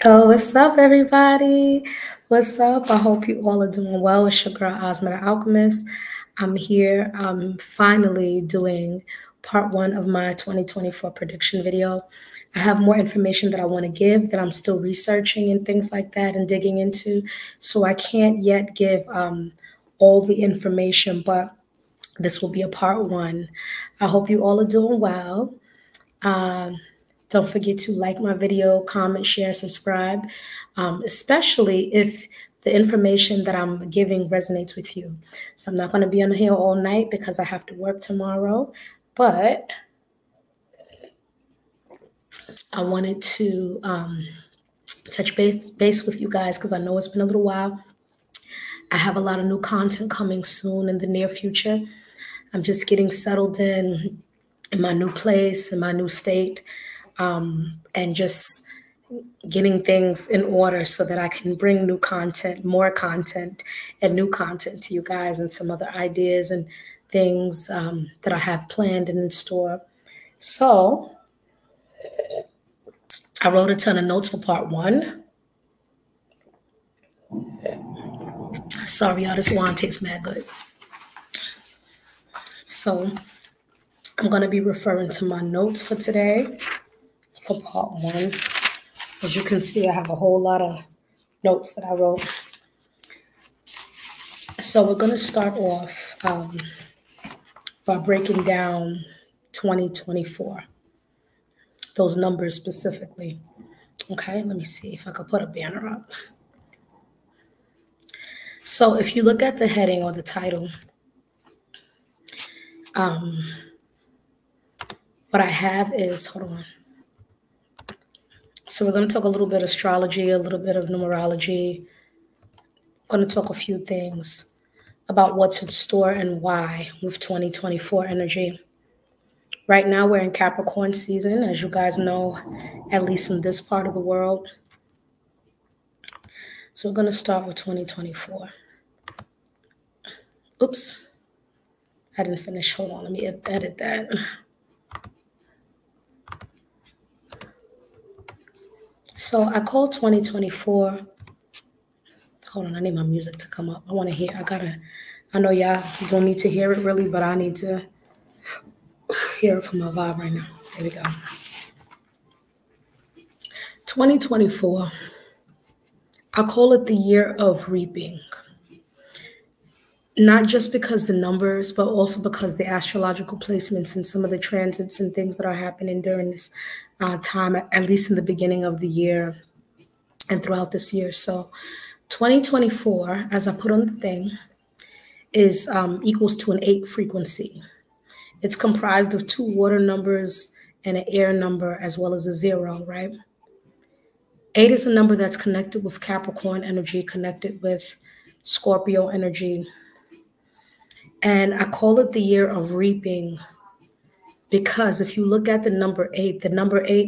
Oh, what's up, everybody? What's up? I hope you all are doing well. It's your girl, Asmaaa the Alchemist. I'm here. I'm finally doing part one of my 2024 prediction video. I have more information that I want to give that I'm still researching and things like that and digging into. So I can't yet give all the information, but this will be a part one. I hope you all are doing well. Don't forget to like my video, comment, share, subscribe, especially if the information that I'm giving resonates with you. So I'm not going to be on here all night because I have to work tomorrow, but I wanted to touch base with you guys because I know it's been a little while. I have a lot of new content coming soon in the near future. I'm just getting settled in my new place, in my new state, and just getting things in order so that I can bring new content, more content, and new content to you guys, and some other ideas and things that I have planned and in store. So I wrote a ton of notes for part one. Sorry, y'all, this wine tastes mad good. So I'm going to be referring to my notes for today for part one. As you can see, I have a whole lot of notes that I wrote. So we're going to start off by breaking down 2024, those numbers specifically. Okay, let me see if I could put a banner up. So if you look at the heading or the title, what I have is, hold on. So we're going to talk a little bit of astrology, a little bit of numerology. I'm going to talk a few things about what's in store and why with 2024 energy. Right now we're in Capricorn season, as you guys know, at least in this part of the world. So we're going to start with 2024. Oops, I didn't finish. Hold on, let me edit that. So I call 2024. Hold on, I need my music to come up. I want to hear. I know y'all don't need to hear it really, but I need to hear it from my vibe right now. There we go. 2024. I call it the year of reaping. Not just because the numbers, but also because the astrological placements and some of the transits and things that are happening during this time, at least in the beginning of the year and throughout this year. So 2024, as I put on the thing, is equals to an 8 frequency. It's comprised of 2 water numbers and an air number, as well as a 0, right? 8 is a number that's connected with Capricorn energy, connected with Scorpio energy. And I call it the year of reaping because if you look at the number 8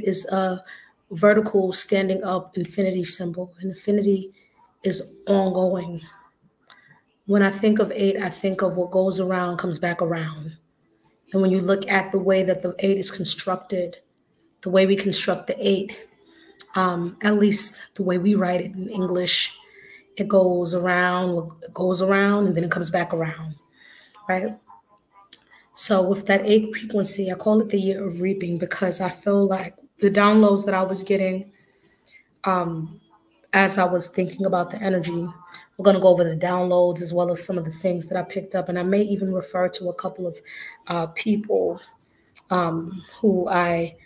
is a vertical standing up infinity symbol. And infinity is ongoing. When I think of 8, I think of what goes around comes back around. And when you look at the way that the 8 is constructed, the way we construct the 8, at least the way we write it in English, it goes around, and then it comes back around, right? So with that 8 frequency, I call it the year of reaping because I feel like the downloads that I was getting as I was thinking about the energy, we're going to go over the downloads as well as some of the things that I picked up. And I may even refer to a couple of people who I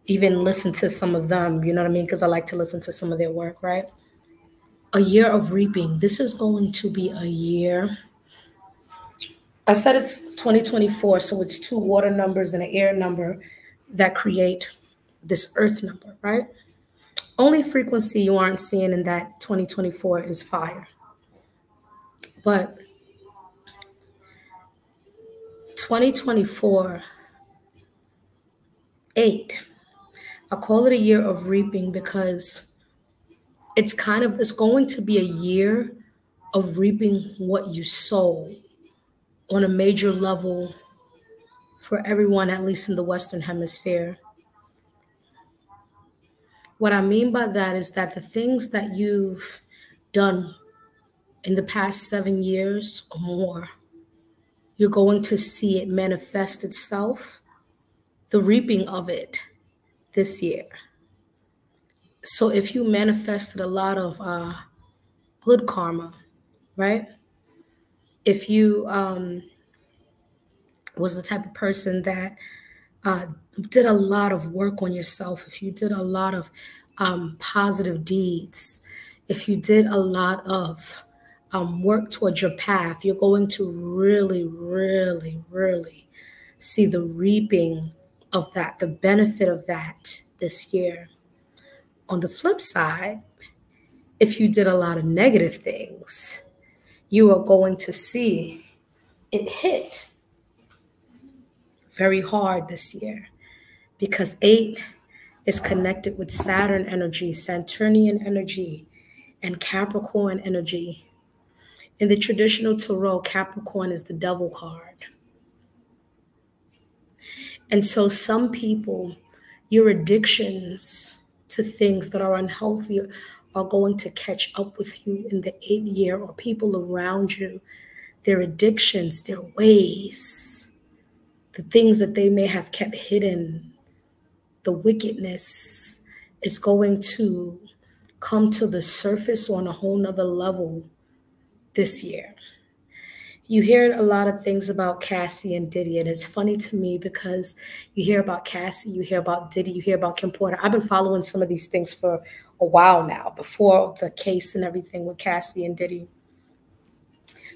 even listen to some of them, you know what I mean? Because I like to listen to some of their work, right? A year of reaping. This is going to be a year. I said it's 2024, so it's 2 water numbers and an air number that create this earth number, right? Only frequency you aren't seeing in that 2024 is fire. But 2024, 8, I call it a year of reaping because it's going to be a year of reaping what you sow on a major level for everyone, at least in the Western Hemisphere. What I mean by that is that the things that you've done in the past 7 years or more, you're going to see it manifest itself, the reaping of it this year. So if you manifested a lot of good karma, right? If you was the type of person that did a lot of work on yourself, if you did a lot of positive deeds, if you did a lot of work towards your path, you're going to really, really, really see the reaping of that, the benefit of that this year. On the flip side, if you did a lot of negative things, you are going to see it hit very hard this year, because 8 is connected with Saturn energy, Saturnian energy, and Capricorn energy. In the traditional tarot, Capricorn is the devil card. And so some people, your addictions to things that are unhealthy are going to catch up with you in the 8th year, or people around you, their addictions, their ways, the things that they may have kept hidden, the wickedness is going to come to the surface on a whole nother level this year. You hear a lot of things about Cassie and Diddy, and it's funny to me because you hear about Cassie, you hear about Diddy, you hear about Kim Porter. I've been following some of these things for a while now, before the case and everything with Cassie and Diddy.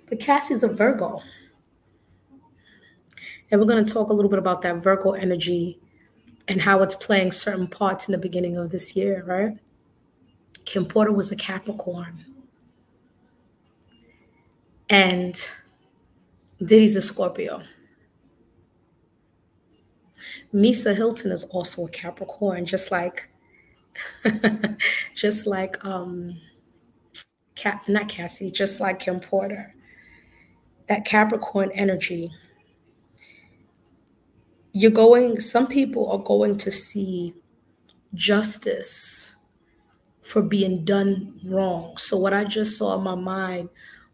But Cassie's a Virgo. And we're going to talk a little bit about that Virgo energy and how it's playing certain parts in the beginning of this year, right? Kim Porter was a Capricorn. And Diddy's a Scorpio. Misa Hilton is also a Capricorn, just like, not Cassie, just like Kim Porter. That Capricorn energy, some people are going to see justice for being done wrong. So what I just saw in my mind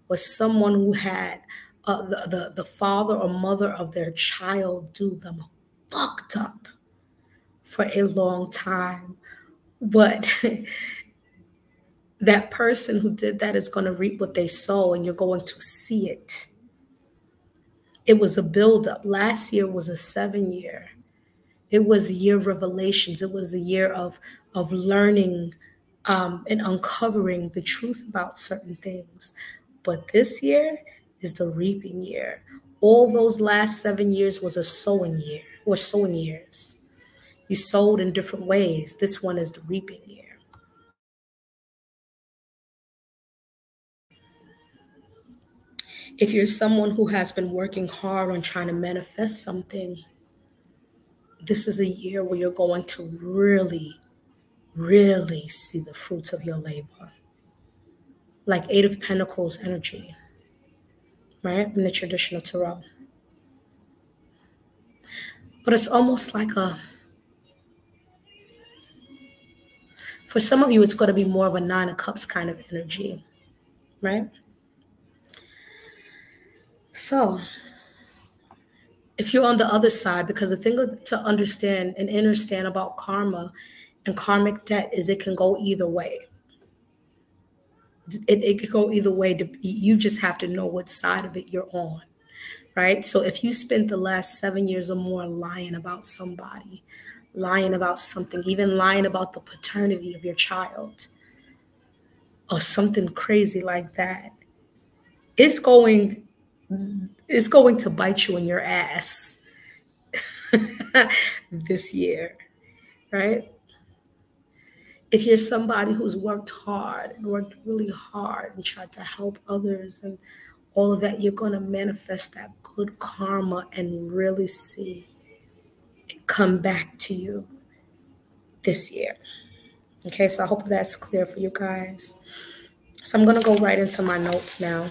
was someone who had the father or mother of their child do them fucked up for a long time. But that person who did that is going to reap what they sow, and you're going to see it. It was a buildup. Last year was a 7-year. It was a year of revelations. It was a year of learning and uncovering the truth about certain things. But this year is the reaping year. All those last 7 years was a sowing year, or sowing years. You sowed in different ways. This one is the reaping year. If you're someone who has been working hard on trying to manifest something, this is a year where you're going to really, really see the fruits of your labor. Like 8 of Pentacles energy, right? In the traditional tarot. But it's almost like for some of you, it's going to be more of a 9 of Cups kind of energy, right? So if you're on the other side, because the thing to understand and understand about karma and karmic debt is it can go either way. It could go either way. You just have to know what side of it you're on, right? So if you spent the last 7 years or more lying about somebody, lying about something, even lying about the paternity of your child, or something crazy like that, it's going to bite you in your ass this year, right? If you're somebody who's worked hard and worked really hard and tried to help others and all of that, you're going to manifest that good karma and really see it come back to you this year. Okay, so I hope that's clear for you guys. So I'm going to go right into my notes now.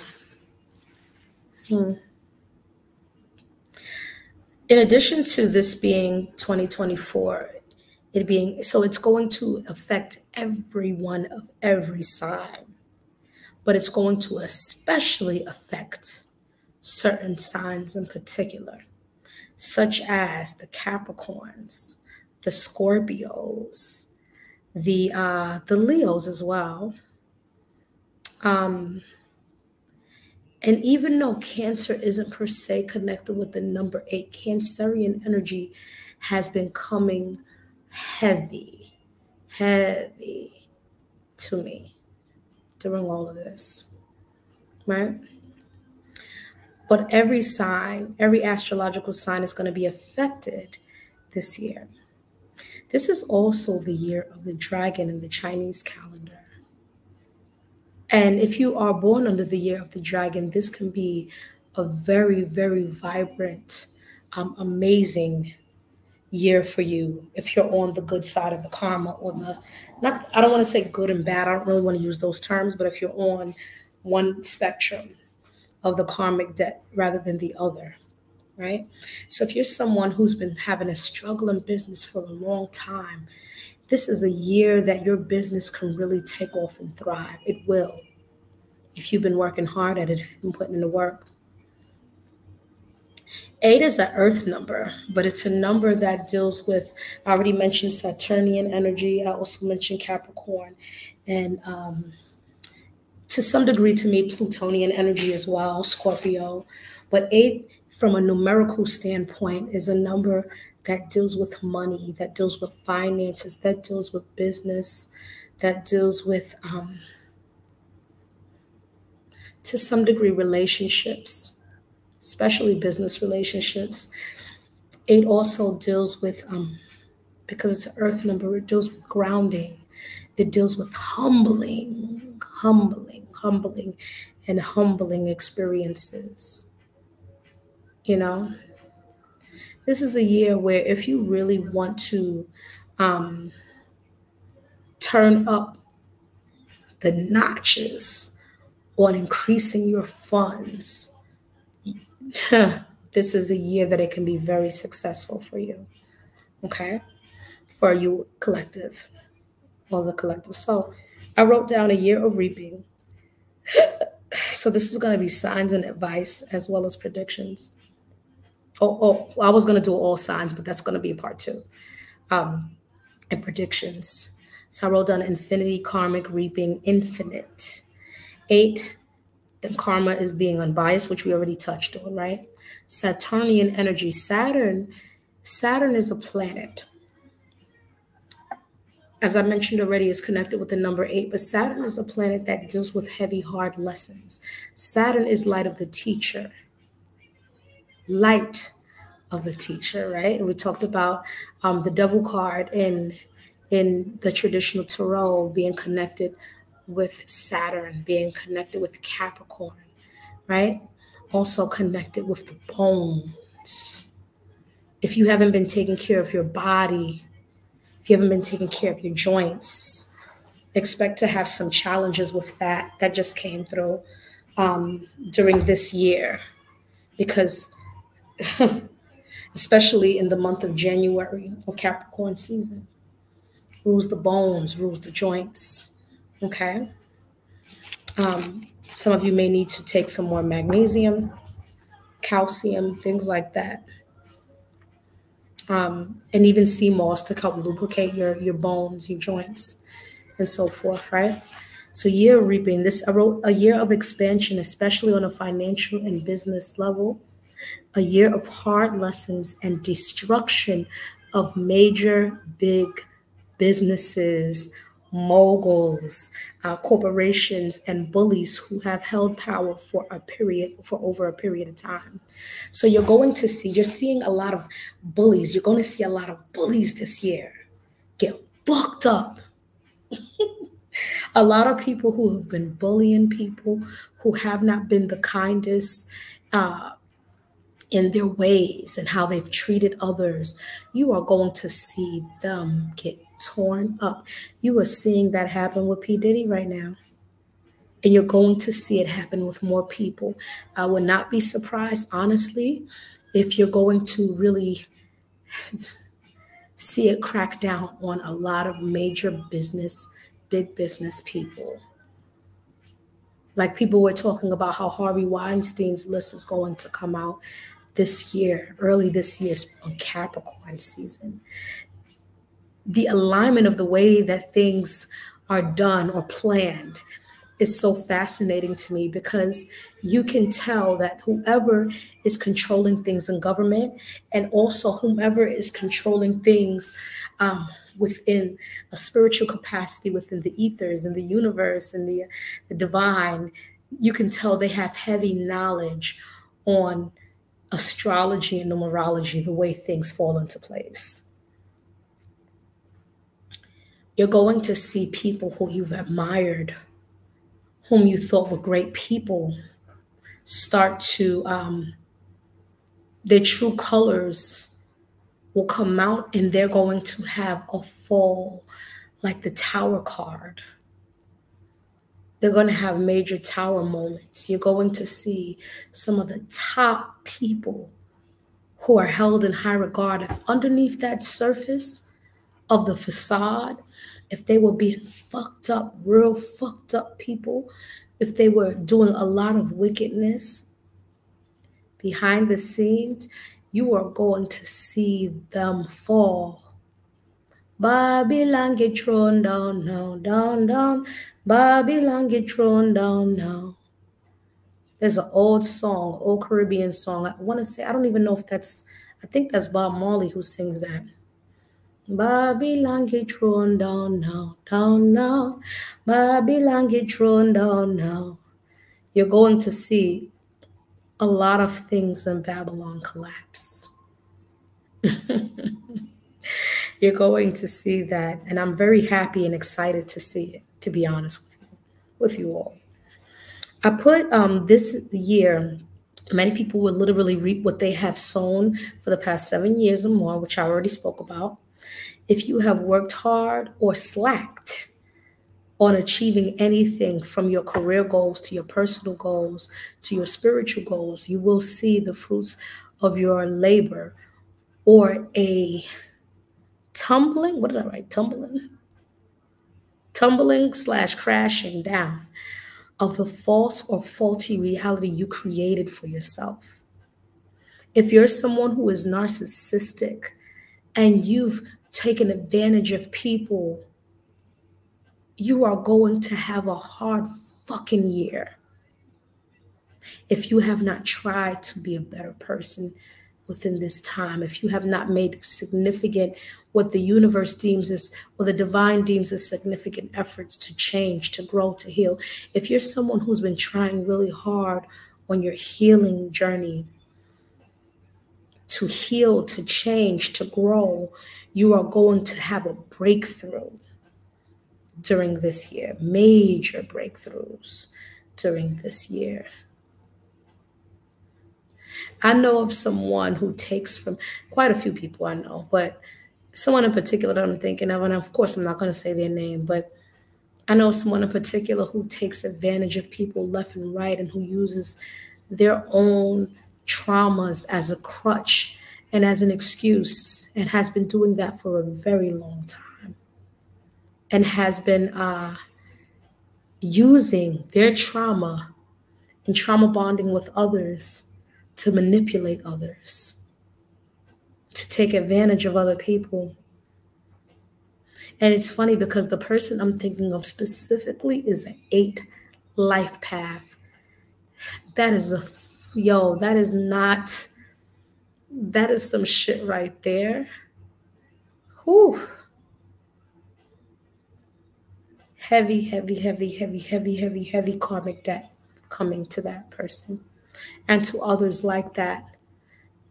In addition to this being 2024, So it's going to affect everyone of every sign, but it's going to especially affect certain signs in particular, such as the Capricorns, the Scorpios, the Leos as well. And even though Cancer isn't per se connected with the number 8, Cancerian energy has been coming heavy to me during all of this, right? But every sign, every astrological sign is going to be affected this year. This is also the year of the dragon in the Chinese calendar. And if you are born under the year of the dragon, this can be a very, very vibrant, amazing year for you if you're on the good side of the karma, or I don't want to say good and bad, I don't really want to use those terms, but if you're on one spectrum of the karmic debt rather than the other, right? So if you're someone who's been having a struggle in business for a long time, this is a year that your business can really take off and thrive. It will, if you've been working hard at it, if you've been putting in the work. 8 is an earth number, but it's a number that deals with, I already mentioned Saturnian energy. I also mentioned Capricorn, and to some degree, to me, Plutonian energy as well, Scorpio. But 8, from a numerical standpoint, is a number that deals with money, that deals with finances, that deals with business, that deals with, to some degree, relationships, especially business relationships. 8 also deals with, because it's an earth number, it deals with grounding. It deals with humbling experiences. You know, this is a year where if you really want to turn up the notches on increasing your funds, this is a year that it can be very successful for you, okay? For you collective, or the collective. So I wrote down a year of reaping. So this is going to be signs and advice as well as predictions. I was going to do all signs, but that's going to be part 2. And predictions. So I wrote down infinity, karmic, reaping, infinite. 8, and karma is being unbiased, which we already touched on, right? Saturnian energy. Saturn is a planet. As I mentioned already, is connected with the number 8, but Saturn is a planet that deals with heavy, hard lessons. Saturn is light of the teacher. Light of the teacher, right? And we talked about the devil card in the traditional tarot being connected with Saturn, being connected with Capricorn, right? Also connected with the bones. If you haven't been taking care of your body, if you haven't been taking care of your joints, expect to have some challenges with that. That just came through during this year, because especially in the month of January, or Capricorn season, rules the bones, rules the joints, okay? Some of you may need to take some more magnesium, calcium, things like that. And even sea moss to help lubricate your bones, your joints, and so forth, right? So year of reaping, I wrote a year of expansion, especially on a financial and business level, a year of hard lessons and destruction of major big businesses, moguls, corporations, and bullies who have held power for over a period of time. So you're seeing a lot of bullies. You're going to see a lot of bullies this year get fucked up. A lot of people who have been bullying people, who have not been the kindest in their ways and how they've treated others, you are going to see them get torn up. You are seeing that happen with P. Diddy right now. And you're going to see it happen with more people. I would not be surprised, honestly, if you're going to really see it crack down on a lot of major business, big business people. Like people were talking about how Harvey Weinstein's list is going to come out this year, early this year on Capricorn season. The alignment of the way that things are done or planned is so fascinating to me, because you can tell that whoever is controlling things in government, and also whomever is controlling things within a spiritual capacity, within the ethers and the universe and the divine, you can tell they have heavy knowledge on astrology and numerology, the way things fall into place. You're going to see people who you've admired, whom you thought were great people, start to, their true colors will come out, and they're going to have a fall, like the Tower card. They're going to have major tower moments. You're going to see some of the top people who are held in high regard. If underneath that surface of the facade, if they were being fucked up, real fucked up people, if they were doing a lot of wickedness behind the scenes, you are going to see them fall. Babylon get thrown down now, down, down. Babylon get thrown down now. There's an old song, old Caribbean song. I want to say, I don't even know if that's, I think that's Bob Marley who sings that. Babylon get thrown down now, down now. Babylon get thrown down now. You're going to see a lot of things in Babylon collapse. You're going to see that, and I'm very happy and excited to see it, to be honest with you all. I put this year, many people will literally reap what they have sown for the past 7 years or more, which I already spoke about. If you have worked hard or slacked on achieving anything from your career goals to your personal goals to your spiritual goals, you will see the fruits of your labor, or a tumbling, what did I write? Tumbling / crashing down of the false or faulty reality you created for yourself. If you're someone who is narcissistic and you've taken advantage of people, you are going to have a hard fucking year. If you have not tried to be a better person within this time, if you have not made significant, what the universe deems as, or the divine deems as significant efforts to change, to grow, to heal, if you're someone who's been trying really hard on your healing journey, to heal, to change, to grow, you are going to have a breakthrough during this year, major breakthroughs during this year. I know of someone who takes from, quite a few people I know, but someone in particular that I'm thinking of, and of course I'm not going to say their name, but I know someone in particular who takes advantage of people left and right, and who uses their own traumas as a crutch and as an excuse, and has been doing that for a very long time, and has been using their trauma and trauma bonding with others to manipulate others, to take advantage of other people. And it's funny because the person I'm thinking of specifically is an 8 life path. That is that is not, that is some shit right there. Whew. Heavy, heavy, heavy, heavy, heavy, heavy, heavy karmic debt coming to that person and to others like that,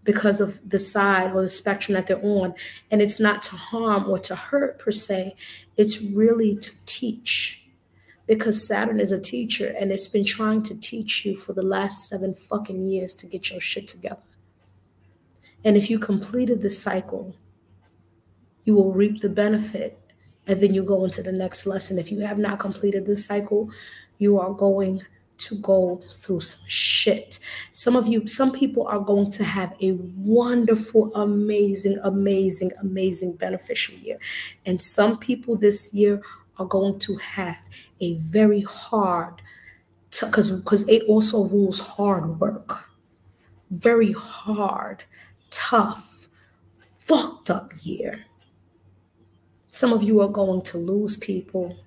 because of the side or the spectrum that they're on. And it's not to harm or to hurt per se, it's really to teach, because Saturn is a teacher, and it's been trying to teach you for the last 7 fucking years to get your shit together. And if you completed the cycle, you will reap the benefit, and then you go into the next lesson. If you have not completed this cycle, you are going to go through some shit. Some people are going to have a wonderful, amazing, amazing, amazing beneficial year. And some people this year are going to have a very hard, because 8 also rules hard work. Very hard, tough, fucked up year. Some of you are going to lose people.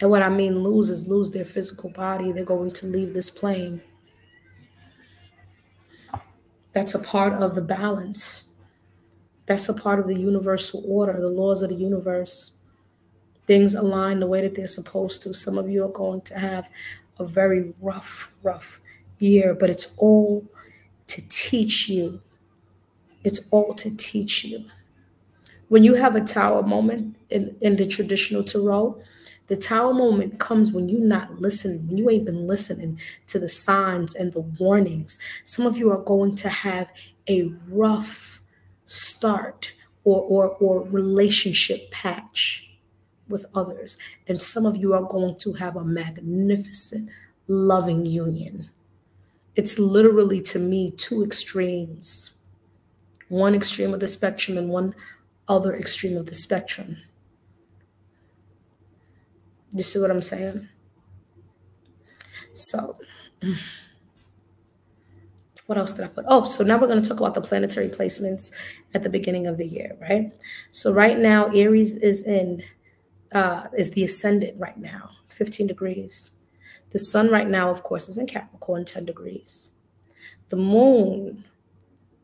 And what I mean lose is lose their physical body. They're going to leave this plane. That's a part of the balance. That's a part of the universal order, the laws of the universe. Things align the way that they're supposed to. Some of you are going to have a very rough year, but it's all to teach you. It's all to teach you. When you have a tower moment in the traditional tarot, the tower moment comes when you're not listening, when you ain't been listening to the signs and the warnings. Some of you are going to have a rough start or relationship patch with others. And some of you are going to have a magnificent, loving union. It's literally, to me, 2 extremes. One extreme of the spectrum and one other extreme of the spectrum. You see what I'm saying? So, what else did I put? Oh, so now we're going to talk about the planetary placements at the beginning of the year, right? So right now, Aries is the ascendant right now, 15 degrees. The sun right now, of course, is in Capricorn, 10 degrees. The moon,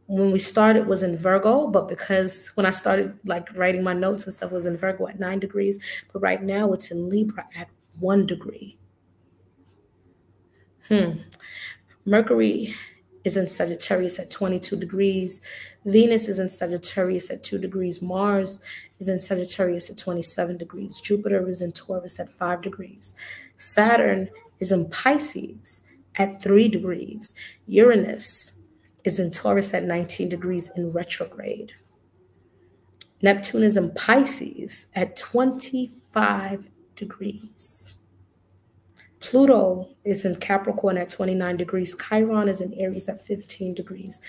when we started, was in Virgo, but because when I started like writing my notes and stuff, was in Virgo at 9 degrees. But right now it's in Libra at 1 degree. Mercury is in Sagittarius at 22 degrees. Venus is in Sagittarius at 2 degrees. Mars is in Sagittarius at 27 degrees. Jupiter is in Taurus at 5 degrees. Saturn is in Pisces at 3 degrees. Uranus is in Taurus at 19 degrees in retrograde. Neptune is in Pisces at 25 degrees. Pluto is in Capricorn at 29 degrees. Chiron is in Aries at 15 degrees.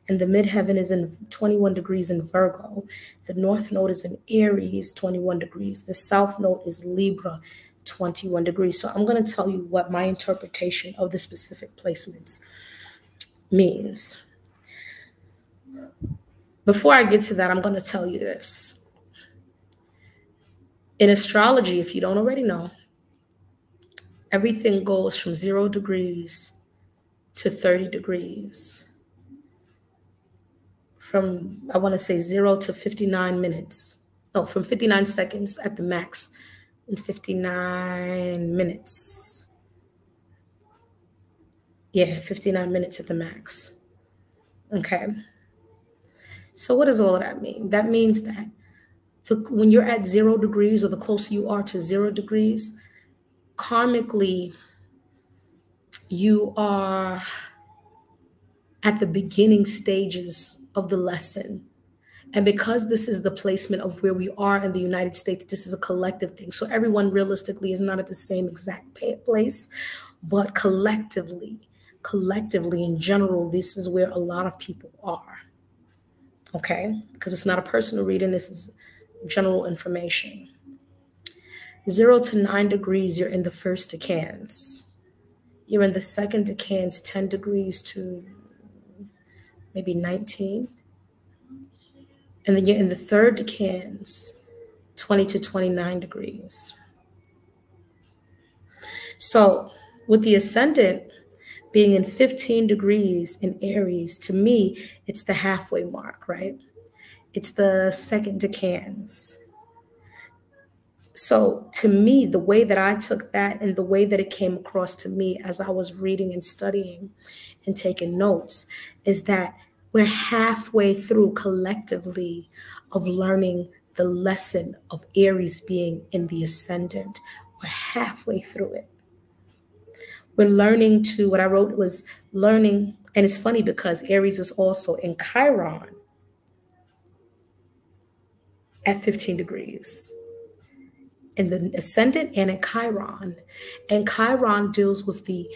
And the midheaven is in 21 degrees in Virgo. The north node is in Aries, 21 degrees. The south node is Libra, 21 degrees. So I'm going to tell you what my interpretation of the specific placements means. Before I get to that, I'm going to tell you this. In astrology, if you don't already know, everything goes from 0 degrees to 30 degrees. From, I want to say 0 to 59 minutes. No, from 59 seconds at the max and 59 minutes. Yeah, 59 minutes at the max. Okay. So what does all of that mean? That means that when you're at 0 degrees, or the closer you are to 0 degrees, karmically, you are at the beginning stages of the lesson. And because this is the placement of where we are in the United States, this is a collective thing. So everyone realistically is not at the same exact place, but collectively in general, this is where a lot of people are. Okay? Because it's not a personal reading, this is general information. 0 to 9 degrees, you're in the first decans. You're in the second decans, 10 degrees to maybe 19. And then you're in the third decans, 20 to 29 degrees. So with the ascendant being in 15 degrees in Aries, to me, it's the halfway mark, right? It's the second decans. So to me, the way that I took that and the way that it came across to me as I was reading and studying and taking notes is that we're halfway through collectively of learning the lesson of Aries being in the ascendant. We're halfway through it. We're learning to, what I wrote was learning, and it's funny because Aries is also in Chiron at 15 degrees. in the ascendant and in Chiron. And Chiron deals with the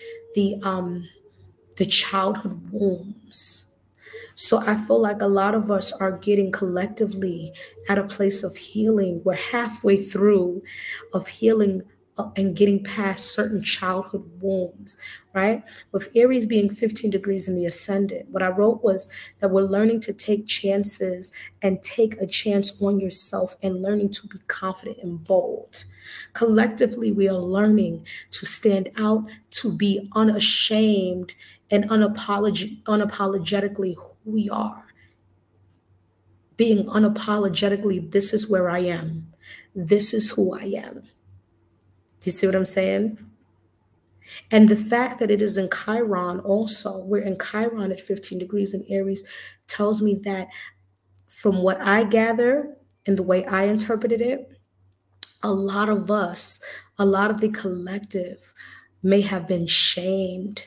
childhood wounds. So I feel like a lot of us are getting collectively at a place of healing. We're halfway through of healing and getting past certain childhood wounds, right? With Aries being 15 degrees in the ascendant, what I wrote was that we're learning to take chances and take a chance on yourself and learning to be confident and bold. Collectively, we are learning to stand out, to be unashamed and unapologetically who we are. Being unapologetically, this is where I am. This is who I am. Do you see what I'm saying? And the fact that it is in Chiron also, we're in Chiron at 15 degrees in Aries, tells me that from what I gather and the way I interpreted it, a lot of us, a lot of the collective may have been shamed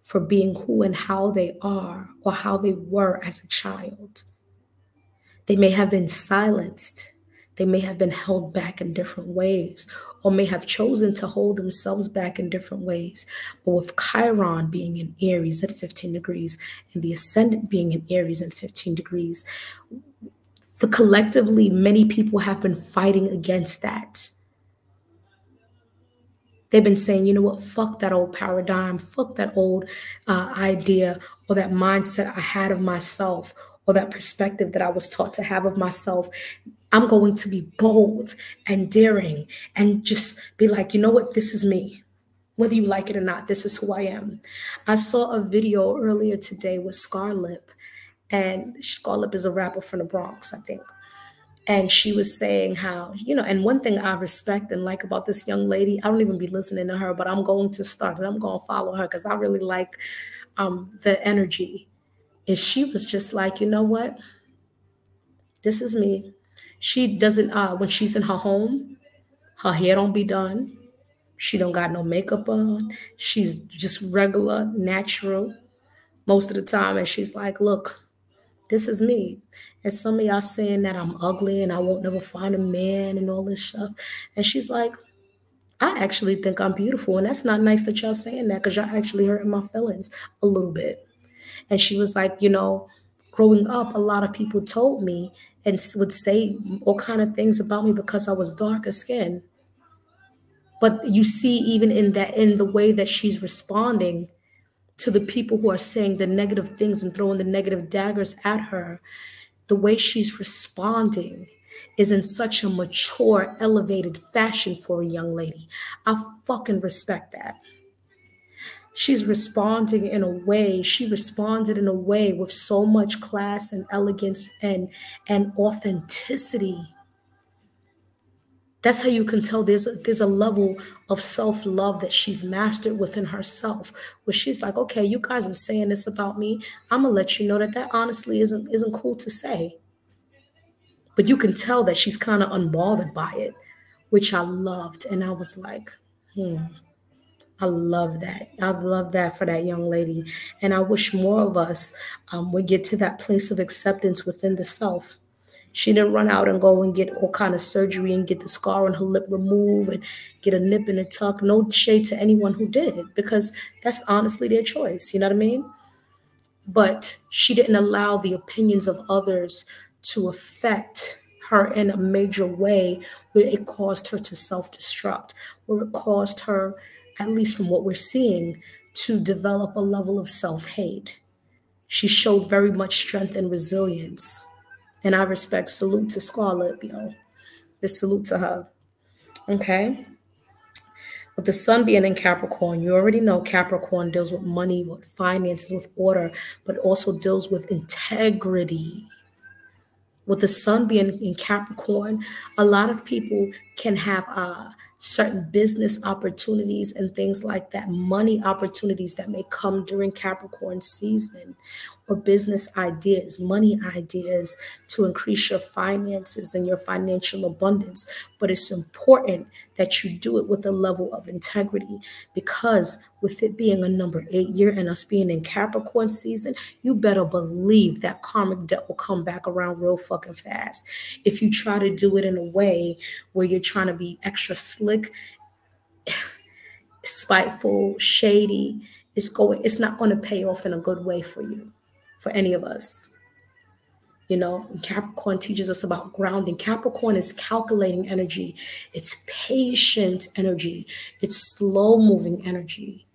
for being who and how they are or how they were as a child. They may have been silenced. They may have been held back in different ways or may have chosen to hold themselves back in different ways. But with Chiron being in Aries at 15 degrees and the ascendant being in Aries at 15 degrees, collectively, many people have been fighting against that. They've been saying, you know what, fuck that old paradigm, fuck that old idea or that mindset I had of myself or that perspective that I was taught to have of myself. I'm going to be bold and daring and just be like, you know what, this is me. Whether you like it or not, this is who I am. I saw a video earlier today with Scarlett, and Scarlett is a rapper from the Bronx, I think. And she was saying how, you know, and one thing I respect and like about this young lady, I don't even be listening to her, but I'm going to start and I'm going to follow her because I really like the energy. Is she was just like, you know what? This is me. She doesn't, when she's in her home, her hair don't be done. She don't got no makeup on. She's just regular, natural most of the time. And she's like, look, this is me. And some of y'all saying that I'm ugly and I won't never find a man and all this stuff. And she's like, I actually think I'm beautiful. And that's not nice that y'all saying that because y'all actually hurting my feelings a little bit. And she was like, you know, growing up, a lot of people told me and would say all kind of things about me because I was darker skinned. But you see, even in that, in the way that she's responding to the people who are saying the negative things and throwing the negative daggers at her, the way she's responding is in such a mature, elevated fashion for a young lady. I fucking respect that. She's responding in a way, she responded in a way with so much class and elegance and authenticity. That's how you can tell there's a level of self-love that she's mastered within herself, where she's like, okay, you guys are saying this about me. I'm gonna let you know that that honestly isn't cool to say. But you can tell that she's kind of unbothered by it, which I loved. And I was like, I love that. I love that for that young lady. And I wish more of us would get to that place of acceptance within the self. She didn't run out and go and get all kind of surgery and get the scar on her lip removed and get a nip and a tuck. No shade to anyone who did, because that's honestly their choice. You know what I mean? But she didn't allow the opinions of others to affect her in a major way where it caused her to self-destruct, where it caused her, at least from what we're seeing, to develop a level of self-hate. She showed very much strength and resilience. And I respect, salute to Scarlett, yo. Just salute to her. Okay? With the sun being in Capricorn, you already know Capricorn deals with money, with finances, with order, but also deals with integrity. With the sun being in Capricorn, a lot of people can have certain business opportunities and things like that, money opportunities that may come during Capricorn season, or business ideas, money ideas to increase your finances and your financial abundance. But it's important that you do it with a level of integrity, because with it being a number 8 year and us being in Capricorn season, you better believe that karmic debt will come back around real fucking fast. If you try to do it in a way where you're trying to be extra slick, spiteful, shady, it's not going to pay off in a good way for you, for any of us. You know, Capricorn teaches us about grounding. Capricorn is calculating energy. It's patient energy. It's slow moving energy.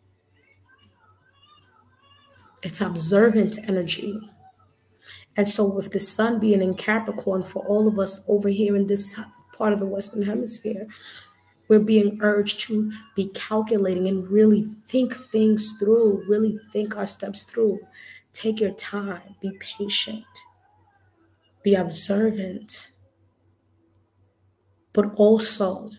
It's observant energy. And so with the sun being in Capricorn, for all of us over here in this part of the Western Hemisphere, we're being urged to be calculating and really think things through, really think our steps through. Take your time, be patient, be observant, but also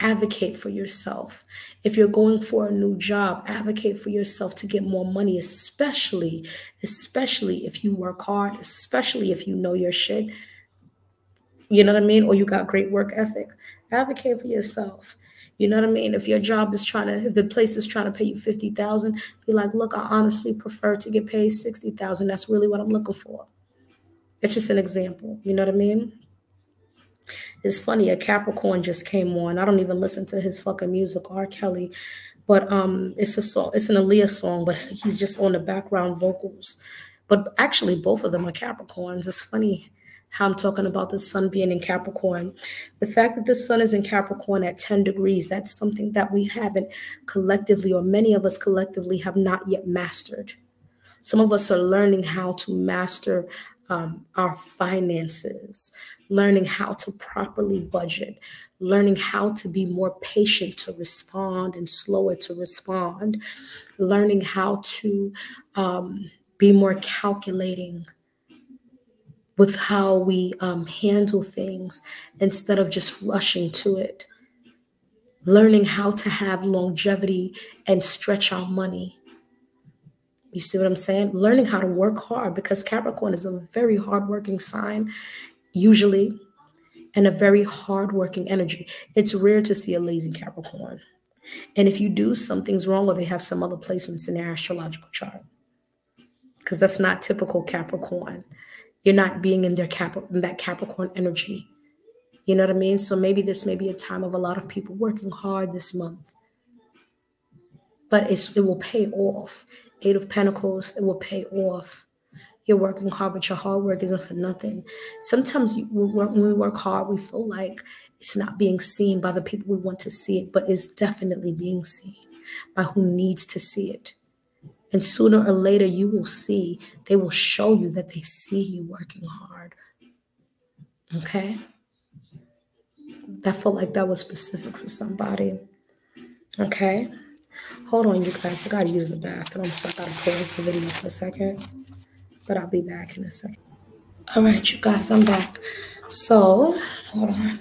advocate for yourself. If you're going for a new job, advocate for yourself to get more money, especially if you work hard, especially if you know your shit. You know what I mean? Or you got great work ethic. Advocate for yourself. You know what I mean? If your job is if the place is trying to pay you 50,000, be like, look, I honestly prefer to get paid 60,000. That's really what I'm looking for. It's just an example. You know what I mean? It's funny, a Capricorn just came on. I don't even listen to his fucking music, R. Kelly, but it's a song. It's an Aaliyah song, but he's just on the background vocals. But actually, both of them are Capricorns. It's funny how I'm talking about the sun being in Capricorn. The fact that the sun is in Capricorn at 10 degrees, that's something that we haven't collectively, or many of us collectively have not yet mastered. Some of us are learning how to master our finances, learning how to properly budget, learning how to be more patient to respond and slower to respond, learning how to be more calculating with how we handle things instead of just rushing to it, learning how to have longevity and stretch our money. You see what I'm saying? Learning how to work hard, because Capricorn is a very hardworking sign, usually, and a very hardworking energy. It's rare to see a lazy Capricorn. And if you do, something's wrong, or they have some other placements in their astrological chart, because that's not typical Capricorn. You're not being in that Capricorn energy. You know what I mean? So maybe this may be a time of a lot of people working hard this month. But it will pay off. 8 of Pentacles, it will pay off. You're working hard, but your hard work isn't for nothing. Sometimes when we work hard, we feel like it's not being seen by the people we want to see it, but it's definitely being seen by who needs to see it. And sooner or later, you will see, they will show you that they see you working hard. Okay? That felt like that was specific for somebody. Okay? Hold on, you guys. I gotta use the bathroom, so I gotta pause the video for a second. But I'll be back in a second. All right, you guys, I'm back. So, hold on.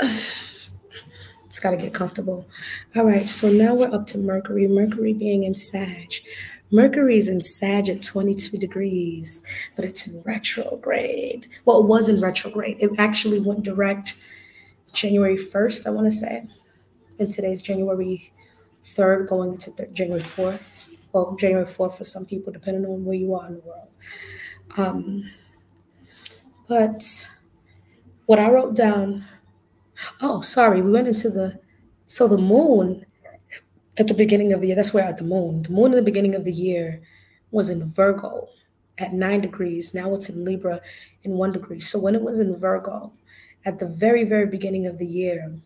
Just gotta get comfortable. All right, so now we're up to Mercury. Mercury being in Sag. Mercury's in Sag at 22 degrees, but it's in retrograde. Well, it was in retrograde. It actually went direct January 1st, I want to say. And today's January 3rd, going into January 4th. Well, January 4th for some people, depending on where you are in the world. But what I wrote down, oh, sorry, we went into the moon at the beginning of the year, that's where at the moon. The moon in the beginning of the year was in Virgo at 9 degrees. Now it's in Libra in 1 degree. So when it was in Virgo, at the very, very beginning of the year,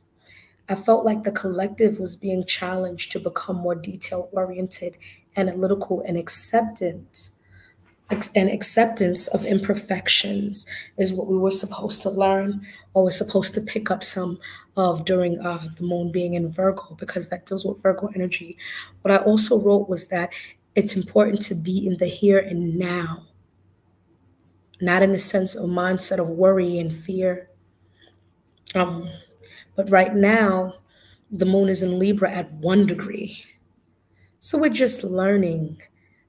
I felt like the collective was being challenged to become more detail-oriented, analytical, and acceptance of imperfections is what we were supposed to learn, or we're supposed to pick up some of during the moon being in Virgo, because that deals with Virgo energy. What I also wrote was that it's important to be in the here and now, not in the sense of mindset of worry and fear. But right now, the moon is in Libra at 1 degree. So we're just learning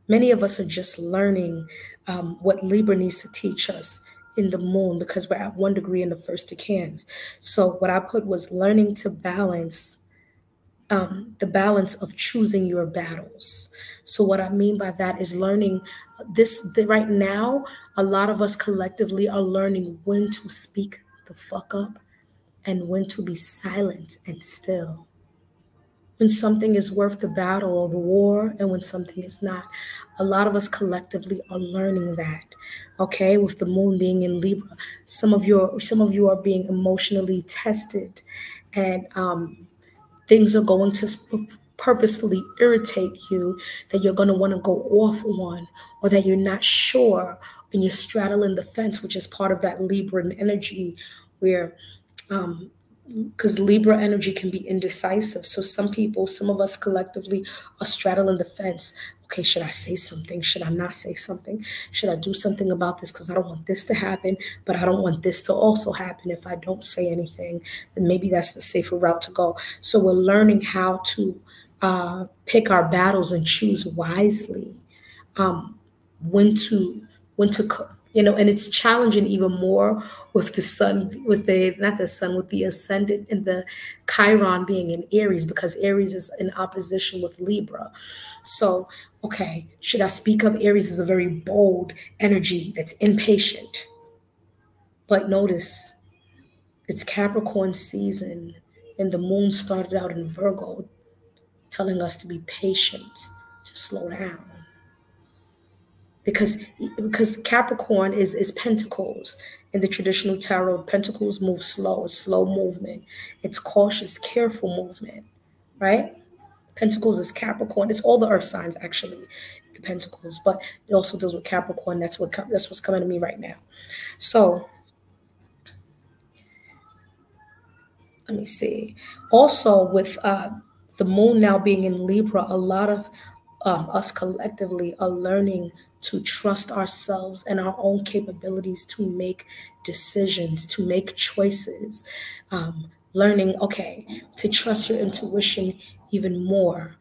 Many of us are just learning what Libra needs to teach us in the moon, because we're at 1 degree in the first decans. So what I put was learning to balance, the balance of choosing your battles. So what I mean by that is learning right now, a lot of us collectively are learning when to speak the fuck up and when to be silent and still. When something is worth the battle or the war and when something is not. A lot of us collectively are learning that. Okay, with the moon being in Libra, some of you are being emotionally tested, and things are going to purposefully irritate you, that you're going to want to go off on, or that you're not sure, and you're straddling the fence, which is part of that Libran energy, where because Libra energy can be indecisive. So some of us collectively are straddling the fence. Okay, should I say something? Should I not say something? Should I do something about this? Because I don't want this to happen, but I don't want this to also happen. If I don't say anything, then maybe that's the safer route to go. So we're learning how to pick our battles and choose wisely. When to and it's challenging even more with the sun, with the ascendant and the Chiron being in Aries, because Aries is in opposition with Libra. So, okay, should I speak up? Aries is a very bold energy that's impatient. But notice, it's Capricorn season, and the moon started out in Virgo, telling us to be patient, to slow down. Because Capricorn is Pentacles. In the traditional tarot, Pentacles move slow. It's slow movement. It's cautious, careful movement, right? Pentacles is Capricorn. It's all the earth signs, actually, the Pentacles, but it also deals with Capricorn. That's what's coming to me right now. So let me see. Also, with the moon now being in Libra, a lot of us collectively are learning to trust ourselves and our own capabilities to make decisions, to make choices. Learning, okay, to trust your intuition even more.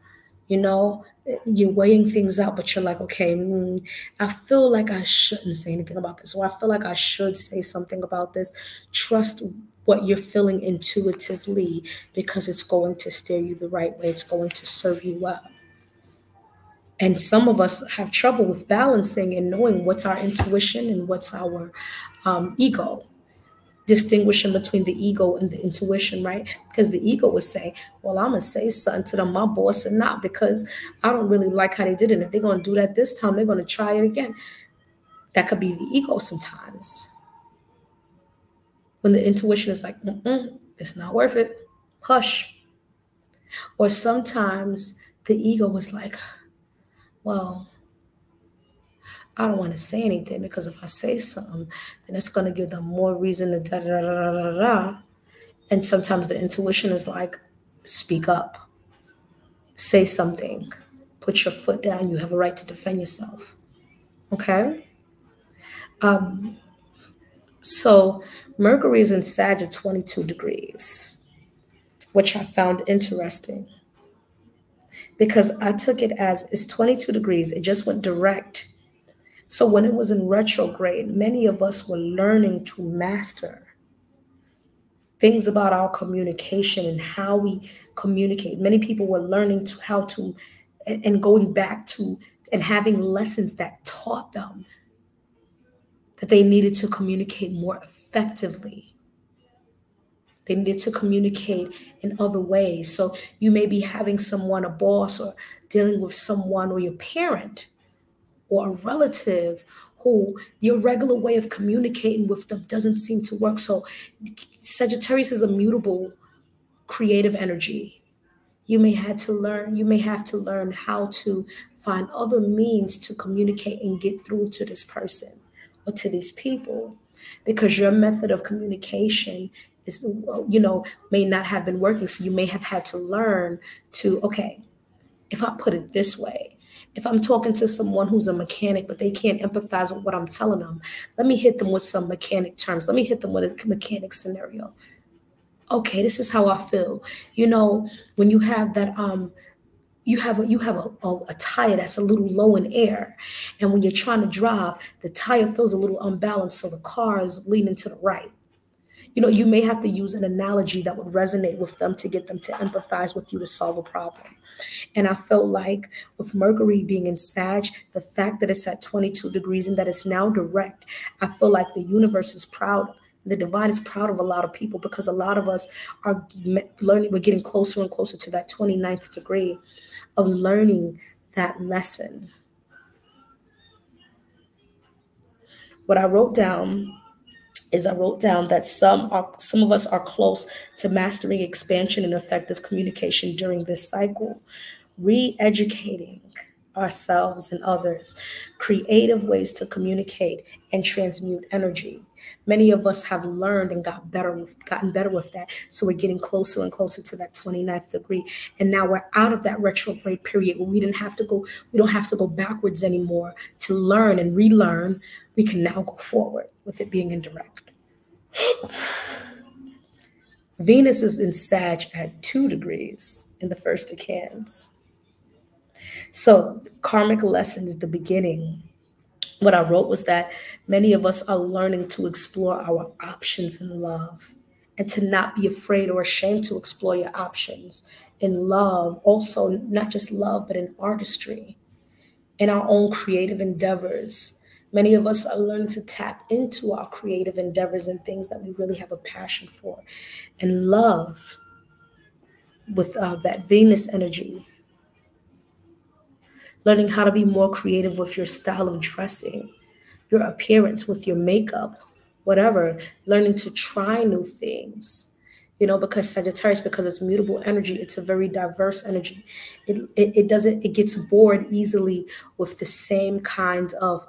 You're weighing things out, but you're like, okay, I feel like I shouldn't say anything about this, or I feel like I should say something about this. Trust what you're feeling intuitively, because it's going to steer you the right way. It's going to serve you well. And some of us have trouble with balancing and knowing what's our intuition and what's our ego, distinguishing between the ego and the intuition, right? Because the ego would say, well, I'm going to say something to them, my boss, and not, because I don't really like how they did it. And if they're going to do that this time, they're going to try it again. That could be the ego sometimes. When the intuition is like, it's not worth it, hush. Or sometimes the ego is like, well, I don't want to say anything, because if I say something, then it's going to give them more reason to da da da da da da. And sometimes the intuition is like, speak up, say something, put your foot down. You have a right to defend yourself. Okay. So Mercury is in Sag at 22 degrees, which I found interesting, because I took it as it's 22 degrees. It just went direct. So when it was in retrograde, many of us were learning to master things about our communication and how we communicate. Many people were learning how to, and going back to, and having lessons that taught them that they needed to communicate more effectively. They needed to communicate in other ways. So you may be having someone, a boss, or dealing with someone, or your parent, or a relative, who your regular way of communicating with them doesn't seem to work. So Sagittarius is a mutable, creative energy. You may have to learn how to find other means to communicate and get through to this person or to these people, because your method of communication is, may not have been working. So you may have had to learn to, okay, if I put it this way, if I'm talking to someone who's a mechanic, but they can't empathize with what I'm telling them, let me hit them with some mechanic terms. Let me hit them with a mechanic scenario. Okay, this is how I feel. When you have that, you have a tire that's a little low in air, and when you're trying to drive, the tire feels a little unbalanced, so the car is leaning to the right. You know, you may have to use an analogy that would resonate with them to get them to empathize with you to solve a problem. And I felt like with Mercury being in Sag, the fact that it's at 22 degrees and that it's now direct, I feel like the universe is proud. The divine is proud of a lot of people, because a lot of us are learning, we're getting closer and closer to that 29th degree of learning that lesson. What I wrote down is I wrote down that some of us are close to mastering expansion and effective communication during this cycle, re-educating ourselves and others, creative ways to communicate and transmute energy. Many of us have learned and gotten better with that. So we're getting closer and closer to that 29th degree. And now we're out of that retrograde period where we don't have to go backwards anymore to learn and relearn. We can now go forward with it being indirect. Venus is in Sag at 2 degrees in the first decans. So karmic lessons, the beginning. What I wrote was that many of us are learning to explore our options in love, and to not be afraid or ashamed to explore your options in love. Also, not just love, but in artistry, in our own creative endeavors. Many of us are learning to tap into our creative endeavors and things that we really have a passion for, and love with that Venus energy. Learning how to be more creative with your style of dressing, your appearance, with your makeup, whatever. Learning to try new things, you know, because Sagittarius, because it's mutable energy, it's a very diverse energy. It gets bored easily with the same kind of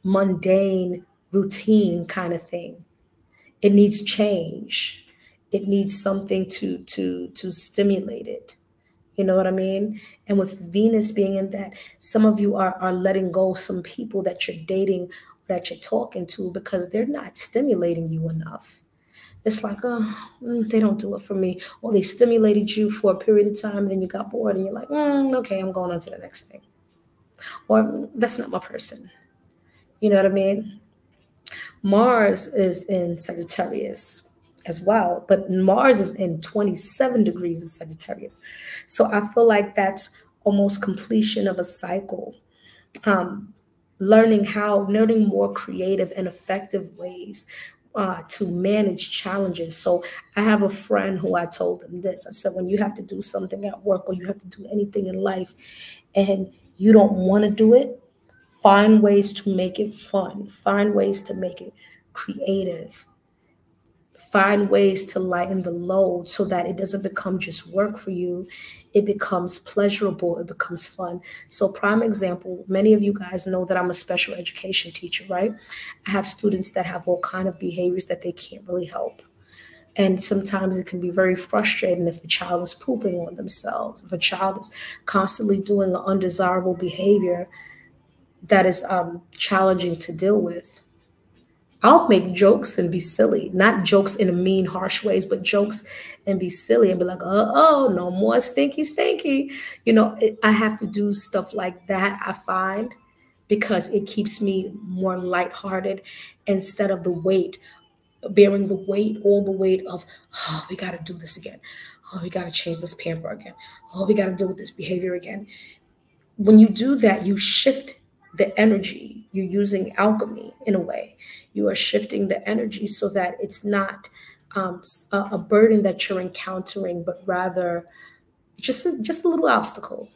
mundane routine kind of thing. It needs change. It needs something to stimulate it. You know what I mean? And with Venus being in that, some of you are letting go some people that you're dating, that you're talking to, because they're not stimulating you enough. It's like, oh, they don't do it for me. Or they stimulated you for a period of time, and then you got bored, and you're like, okay, I'm going on to the next thing. Or that's not my person. You know what I mean? Mars is in Sagittarius as well, but Mars is in 27 degrees of Sagittarius. So I feel like that's almost completion of a cycle. Learning more creative and effective ways to manage challenges. So I have a friend who I told him this. I said, when you have to do something at work, or you have to do anything in life, and you don't want to do it, find ways to make it fun. Find ways to make it creative. Find ways to lighten the load so that it doesn't become just work for you. It becomes pleasurable. It becomes fun. So prime example, many of you guys know that I'm a special education teacher, right? I have students that have all kind of behaviors that they can't really help. And sometimes it can be very frustrating if a child is pooping on themselves, if a child is constantly doing an undesirable behavior that is challenging to deal with. I'll make jokes and be silly, not jokes in a mean, harsh ways, but jokes and be silly and be like, oh, no more stinky, stinky. You know, I have to do stuff like that, I find, because it keeps me more lighthearted instead of bearing all the weight of, oh, we got to do this again. Oh, we got to change this pamper again. Oh, we got to deal with this behavior again. When you do that, you shift the energy. You're using alchemy in a way. You are shifting the energy so that it's not a burden that you're encountering, but rather just a little obstacle.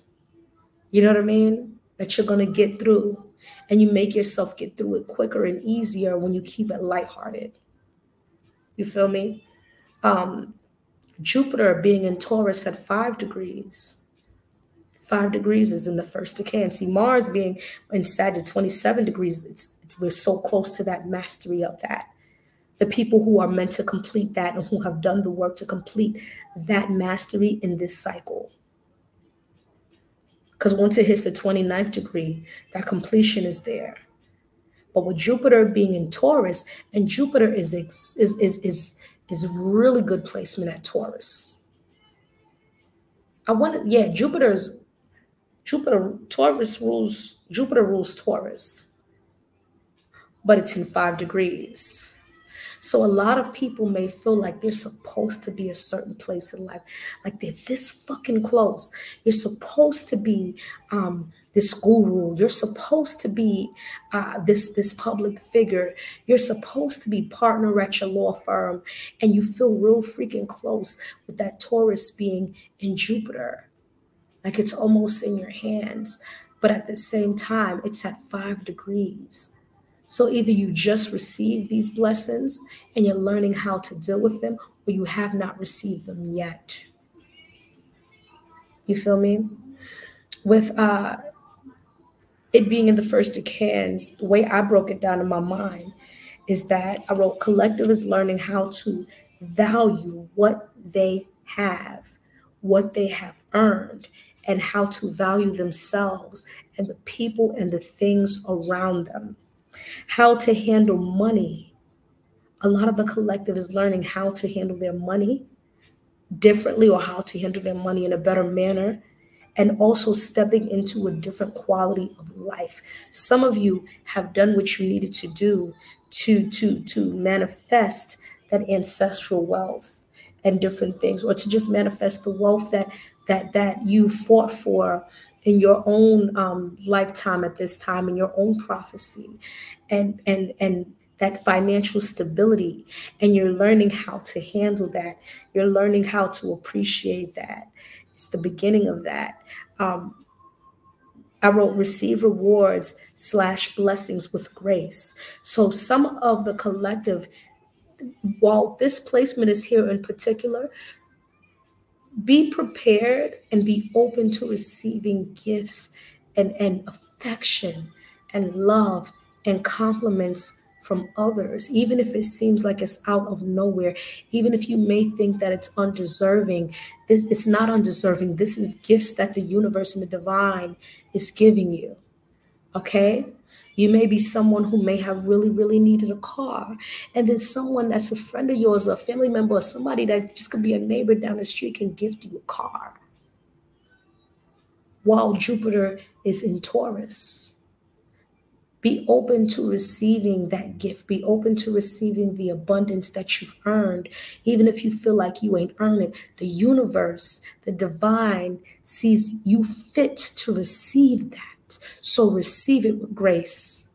You know what I mean? That you're going to get through. And you make yourself get through it quicker and easier when you keep it lighthearted. You feel me? Jupiter being in Taurus at 5 degrees. 5 degrees is in the first decan. See, Mars being in Sag at 27 degrees, we're so close to that mastery of that. The people who are meant to complete that and who have done the work to complete that mastery in this cycle. Because once it hits the 29th degree, that completion is there. But with Jupiter being in Taurus, and Jupiter is really good placement at Taurus. Yeah, Jupiter, Jupiter rules Taurus, but it's in 5 degrees. So a lot of people may feel like they're supposed to be a certain place in life, like they're this fucking close. You're supposed to be this guru. You're supposed to be this public figure. You're supposed to be partner at your law firm, and you feel real freaking close with that Taurus being in Jupiter, like it's almost in your hands. But at the same time, it's at 5 degrees. So either you just received these blessings and you're learning how to deal with them, or you have not received them yet. You feel me? With it being in the first decans, the way I broke it down in my mind is that I wrote collective is learning how to value what they have earned, and how to value themselves and the people and the things around them. How to handle money. A lot of the collective is learning how to handle their money differently, or how to handle their money in a better manner, and also stepping into a different quality of life. Some of you have done what you needed to do to manifest that ancestral wealth and different things, or to just manifest the wealth that you fought for in your own lifetime at this time, in your own prophecy, and that financial stability. And you're learning how to handle that. You're learning how to appreciate that. It's the beginning of that. I wrote receive rewards / blessings with grace. So some of the collective, while this placement is here in particular, be prepared and be open to receiving gifts and affection and love and compliments from others, even if it seems like it's out of nowhere, even if you may think that it's undeserving. It's not undeserving. This is gifts that the universe and the divine is giving you, okay? You may be someone who may have really, really needed a car, and then someone that's a friend of yours, a family member, or somebody that just could be a neighbor down the street can gift you a car while Jupiter is in Taurus. Be open to receiving that gift. Be open to receiving the abundance that you've earned, even if you feel like you ain't earned it. The universe, the divine, sees you fit to receive that. So receive it with grace.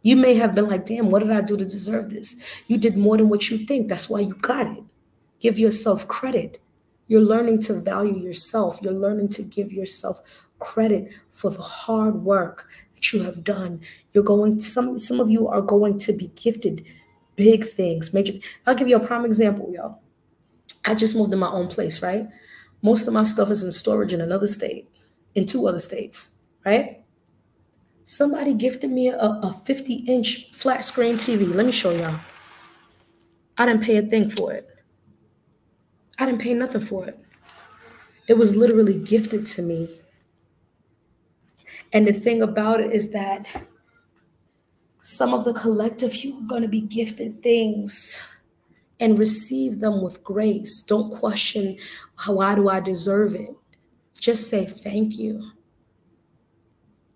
You may have been like, damn, what did I do to deserve this? You did more than what you think. That's why you got it. Give yourself credit. You're learning to value yourself. You're learning to give yourself credit for the hard work that you have done. You're going, some of you are going to be gifted big things, major. I'll give you a prime example, yo. I just moved to my own place, right? Most of my stuff is in storage in another state, in 2 other states, right? Somebody gifted me a 50-inch flat screen TV. Let me show y'all. I didn't pay a thing for it. I didn't pay nothing for it. It was literally gifted to me. And the thing about it is that some of the collective, you're going to be gifted things and receive them with grace. Don't question, why do I deserve it? Just say thank you.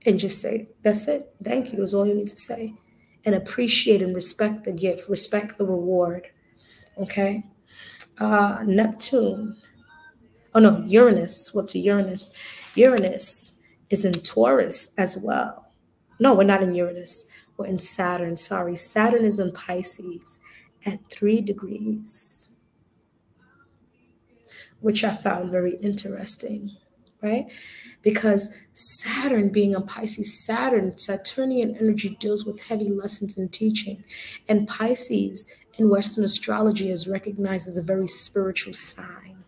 And just say, that's it. Thank you is all you need to say. And appreciate and respect the gift, respect the reward. Okay? Neptune. Oh no, Uranus. What's a Uranus? Uranus is in Taurus as well. No, we're not in Uranus. We're in Saturn. Sorry. Saturn is in Pisces at 3 degrees, which I found very interesting, right? Because Saturn being in Pisces, Saturnian energy deals with heavy lessons and teaching. And Pisces in Western astrology is recognized as a very spiritual sign.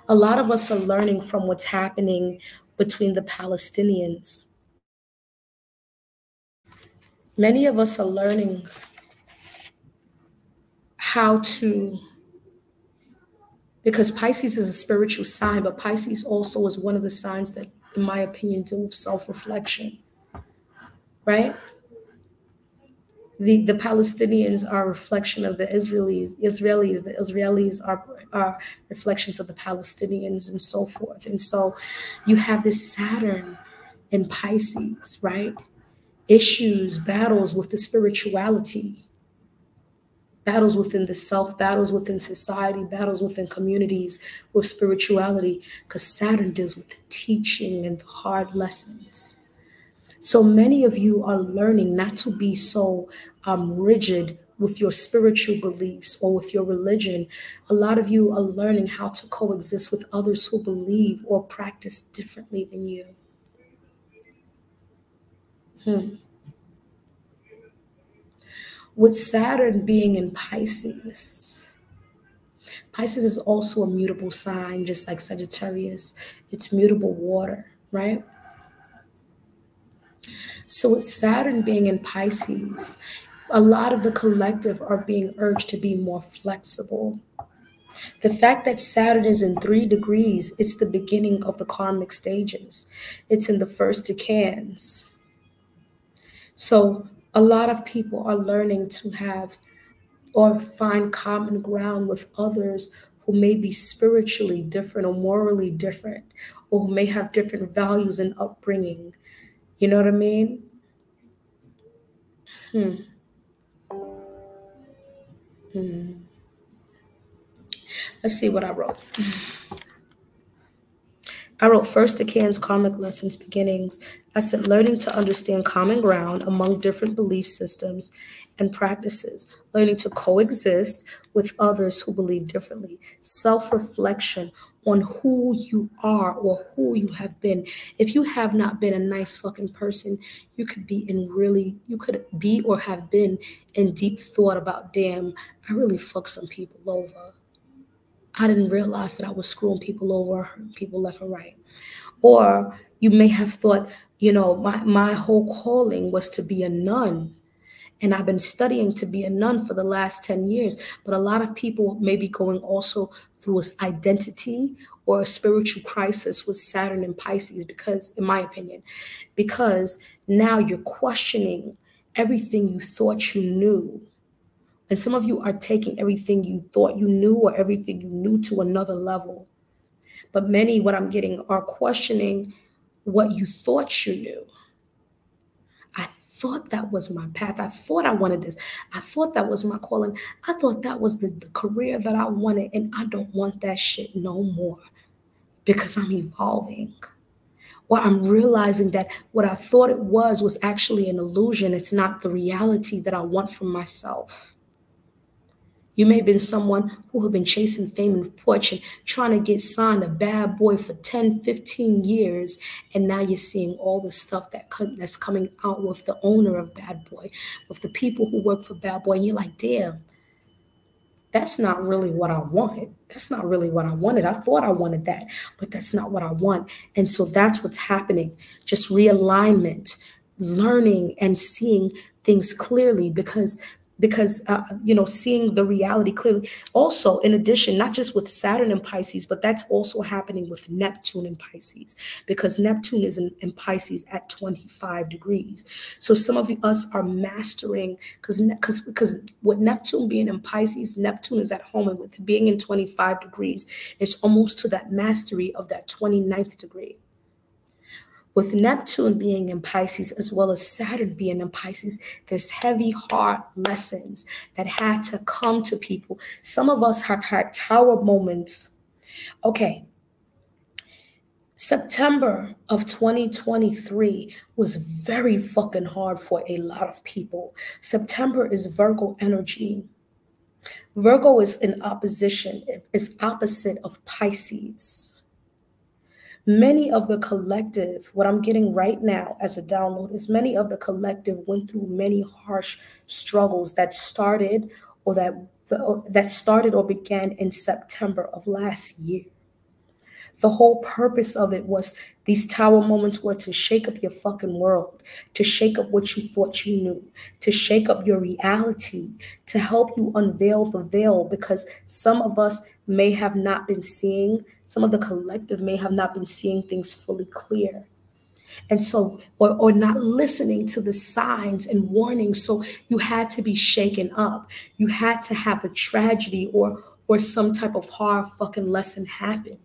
A lot of us are learning from what's happening between the Palestinians. Many of us are learning how to, because Pisces is a spiritual sign, but Pisces also is one of the signs that, in my opinion, deal with self-reflection, right? The Palestinians are a reflection of the Israelis. The Israelis are reflections of the Palestinians, and so forth. And so you have this Saturn in Pisces, right? Issues, battles with the spirituality, battles within the self, battles within society, battles within communities with spirituality, because Saturn deals with the teaching and the hard lessons. So many of you are learning not to be so rigid with your spiritual beliefs or with your religion. A lot of you are learning how to coexist with others who believe or practice differently than you. With Saturn being in Pisces, Pisces is also a mutable sign, just like Sagittarius. It's mutable water, right? So with Saturn being in Pisces, a lot of the collective are being urged to be more flexible. The fact that Saturn is in 3 degrees, it's the beginning of the karmic stages. It's in the first decans. So a lot of people are learning to have or find common ground with others who may be spiritually different or morally different, or who may have different values and upbringing. You know what I mean? Let's see what I wrote. I wrote first decans, karmic lessons, beginnings. I said learning to understand common ground among different belief systems and practices, learning to coexist with others who believe differently, self-reflection on who you are or who you have been. If you have not been a nice fucking person, you could be or have been in deep thought about, damn, I really fucked some people over. I didn't realize that I was screwing people over, hurting people left and right. Or you may have thought, my whole calling was to be a nun. And I've been studying to be a nun for the last 10 years. But a lot of people may be going also through an identity or a spiritual crisis with Saturn and Pisces, because, in my opinion, because now you're questioning everything you thought you knew. And some of you are taking everything you thought you knew or everything you knew to another level. But many, what I'm getting, are questioning what you thought you knew. I thought that was my path. I thought I wanted this. I thought that was my calling. I thought that was the career that I wanted, and I don't want that shit no more because I'm evolving. Or I'm realizing that what I thought it was actually an illusion. It's not the reality that I want for myself. You may have been someone who have been chasing fame and fortune, trying to get signed a bad boy for 10, 15 years, and now you're seeing all the stuff that's coming out with the owner of Bad Boy, with the people who work for Bad Boy, and you're like, damn, that's not really what I want. That's not really what I wanted. I thought I wanted that, but that's not what I want. And so that's what's happening. Just realignment, learning and seeing things clearly, because seeing the reality clearly. Also, in addition, not just with Saturn and Pisces, but that's also happening with Neptune and Pisces, because Neptune is in Pisces at 25 degrees. So some of us are mastering, because with Neptune being in Pisces, Neptune is at home, and with being in 25 degrees, it's almost to that mastery of that 29th degree. With Neptune being in Pisces as well as Saturn being in Pisces, there's heavy, hard lessons that had to come to people. Some of us have had tower moments. Okay, September of 2023 was very fucking hard for a lot of people. September is Virgo energy. Virgo is in opposition, it's opposite of Pisces. Many of the collective, what I'm getting right now as a download, is many of the collective went through many harsh struggles that started or began in September of last year. The whole purpose of it was, these tower moments were to shake up your fucking world, to shake up what you thought you knew, to shake up your reality, to help you unveil the veil, because some of us may have not been seeing, some of the collective may have not been seeing things fully clear. And so, or not listening to the signs and warnings. So you had to be shaken up. You had to have a tragedy or some type of hard fucking lesson happen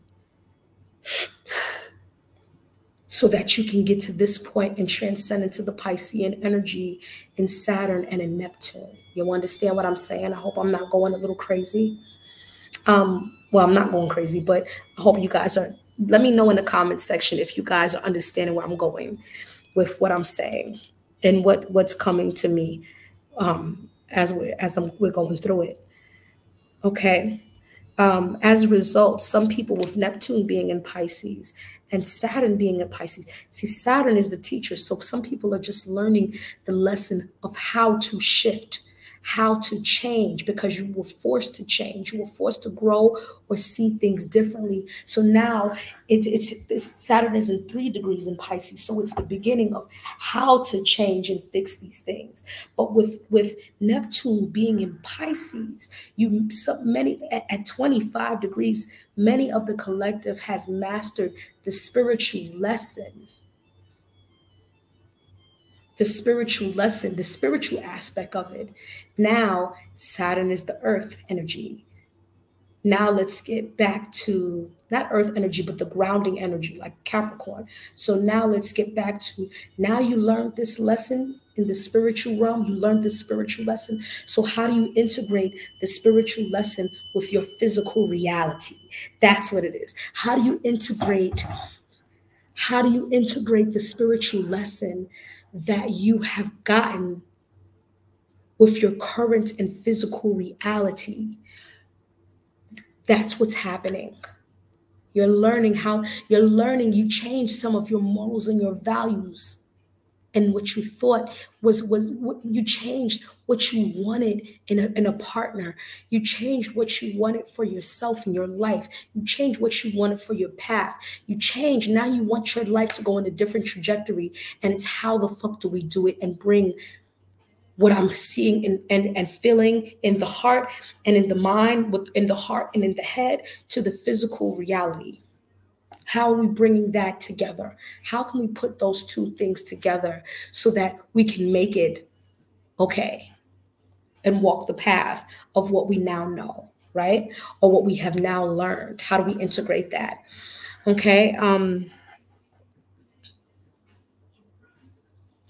so that you can get to this point and transcend into the Piscean energy in Saturn and in Neptune. You understand what I'm saying? I hope I'm not going a little crazy. Well, I'm not going crazy, but I hope you guys are. Let me know in the comment section if you guys are understanding where I'm going with what I'm saying and what's coming to me as we're going through it. Okay. As a result, some people with Neptune being in Pisces and Saturn being in Pisces, see, Saturn is the teacher. So some people are just learning the lesson of how to shift, how to change, because you were forced to change. You were forced to grow or see things differently. So now it's Saturn is in 3 degrees in Pisces. So it's the beginning of how to change and fix these things. But with Neptune being in Pisces, many at 25 degrees, many of the collective has mastered the spiritual lesson. The spiritual lesson, the spiritual aspect of it. Now, Saturn is the earth energy. Now let's get back to not earth energy, but the grounding energy, like Capricorn. So now let's get back to, now you learned this lesson in the spiritual realm, you learned this spiritual lesson. So how do you integrate the spiritual lesson with your physical reality? That's what it is. How do you integrate the spiritual lesson that you have gotten with your current and physical reality? That's what's happening. You're learning, you change some of your morals and your values and what you thought was what you changed, what you wanted in a partner. You changed what you wanted for yourself in your life. You changed what you wanted for your path. You changed. Now you want your life to go in a different trajectory. And it's how the fuck do we do it and bring what I'm seeing and feeling in the heart and in the mind, in the heart and in the head to the physical reality. How are we bringing that together? How can we put those two things together so that we can make it okay and walk the path of what we now know, right? Or what we have now learned? How do we integrate that? Okay.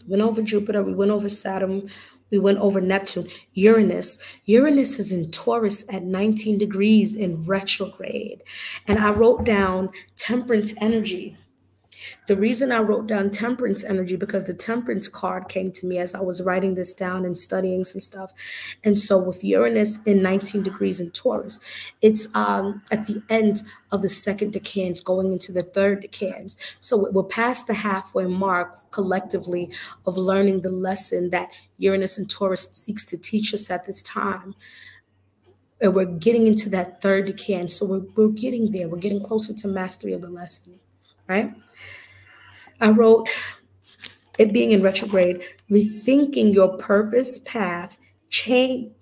Went over Jupiter, we went over Saturn, we went over Neptune. Uranus is in Taurus at 19 degrees in retrograde. And I wrote down temperance energy. The reason I wrote down temperance energy, because the temperance card came to me as I was writing this down and studying some stuff. And so with Uranus in 19 degrees in Taurus, it's at the end of the second decans going into the third decans. So we're past the halfway mark collectively of learning the lesson that Uranus and Taurus seeks to teach us at this time. And we're getting into that third decan. So we're getting there. We're getting closer to mastery of the lesson, right? I wrote, it being in retrograde, rethinking your purpose path, changing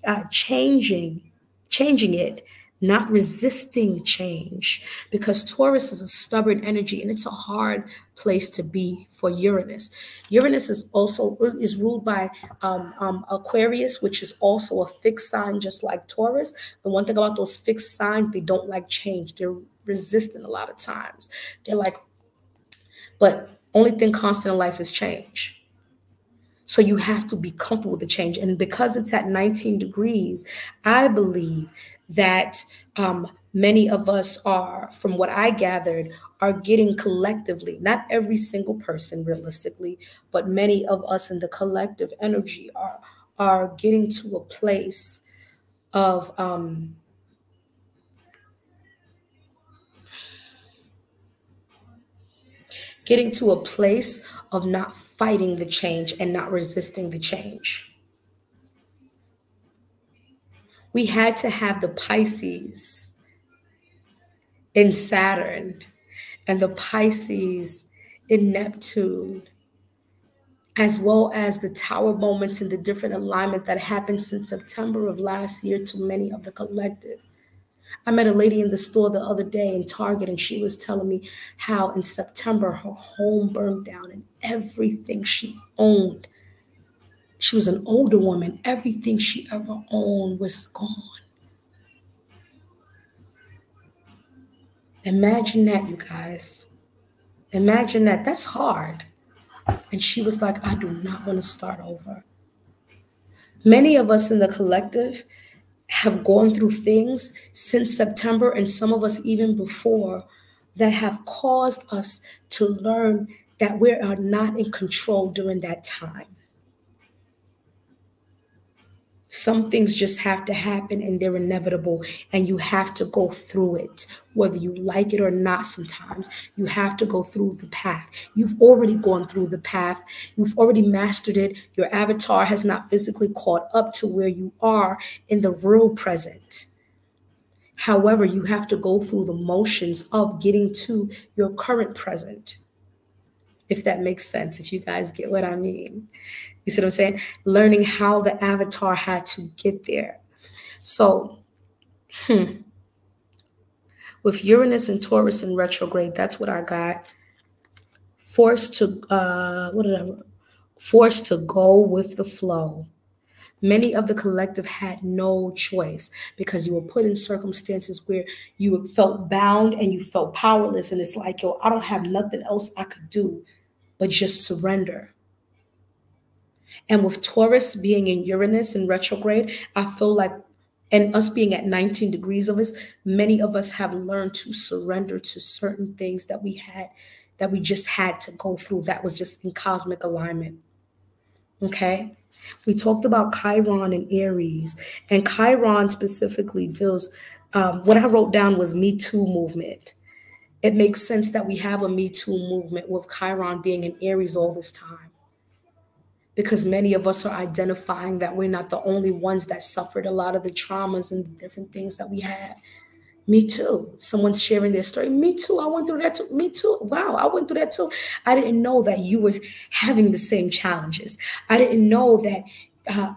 it, not resisting change, because Taurus is a stubborn energy and it's a hard place to be for Uranus. Uranus is ruled by Aquarius, which is also a fixed sign, just like Taurus. And one thing about those fixed signs, they don't like change. They're resistant a lot of times. They're like, but only thing constant in life is change. So you have to be comfortable with the change. And because it's at 19 degrees, I believe that many of us are, from what I gathered, are getting collectively, not every single person realistically, but many of us in the collective energy are getting to a place of not fighting the change and not resisting the change. We had to have the Pisces in Saturn and the Pisces in Neptune, as well as the tower moments and the different alignment that happened since September of last year to many of the collective. I met a lady in the store the other day in Target, and she was telling me how in September her home burned down and everything she owned. She was an older woman. Everything she ever owned was gone. Imagine that, you guys. Imagine that. That's hard. And she was like, I do not want to start over. Many of us in the collective have gone through things since September, and some of us even before, that have caused us to learn that we are not in control during that time. Some things just have to happen and they're inevitable, and you have to go through it, whether you like it or not. Sometimes you have to go through the path. You've already gone through the path, you've already mastered it. Your avatar has not physically caught up to where you are in the real present. However, you have to go through the motions of getting to your current present, if that makes sense, if you guys get what I mean. You see what I'm saying? Learning how the avatar had to get there. So, with Uranus and Taurus in retrograde, that's what I got. Forced to go with the flow. Many of the collective had no choice because you were put in circumstances where you felt bound and you felt powerless. And it's like, yo, I don't have nothing else I could do but just surrender. And with Taurus being in Uranus in retrograde, I feel like, and us being at 19 degrees of us, many of us have learned to surrender to certain things that we just had to go through. That was just in cosmic alignment. Okay. We talked about Chiron and Aries, and Chiron specifically deals, what I wrote down was Me Too movement. It makes sense that we have a Me Too movement with Chiron being in Aries all this time, because many of us are identifying that we're not the only ones that suffered a lot of the traumas and the different things that we had. Me too. Someone's sharing their story. Me too. I went through that too. Me too. Wow, I went through that too. I didn't know that you were having the same challenges. I didn't know that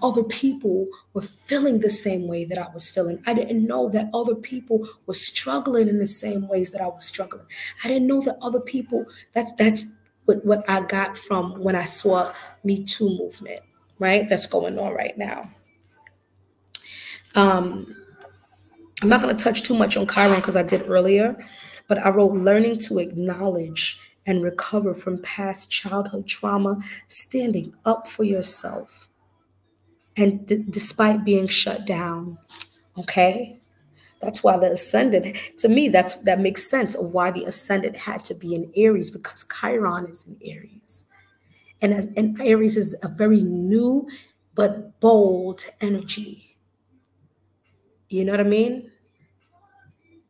other people were feeling the same way that I was feeling. I didn't know that other people were struggling in the same ways that I was struggling. I didn't know that other people, that's what I got from when I saw Me Too movement, right? That's going on right now. I'm not going to touch too much on Chiron because I did earlier, but I wrote learning to acknowledge and recover from past childhood trauma, standing up for yourself, and despite being shut down. Okay, that's why the ascendant, to me, that makes sense of why the ascendant had to be in Aries, because Chiron is in Aries, and Aries is a very new but bold energy. You know what I mean?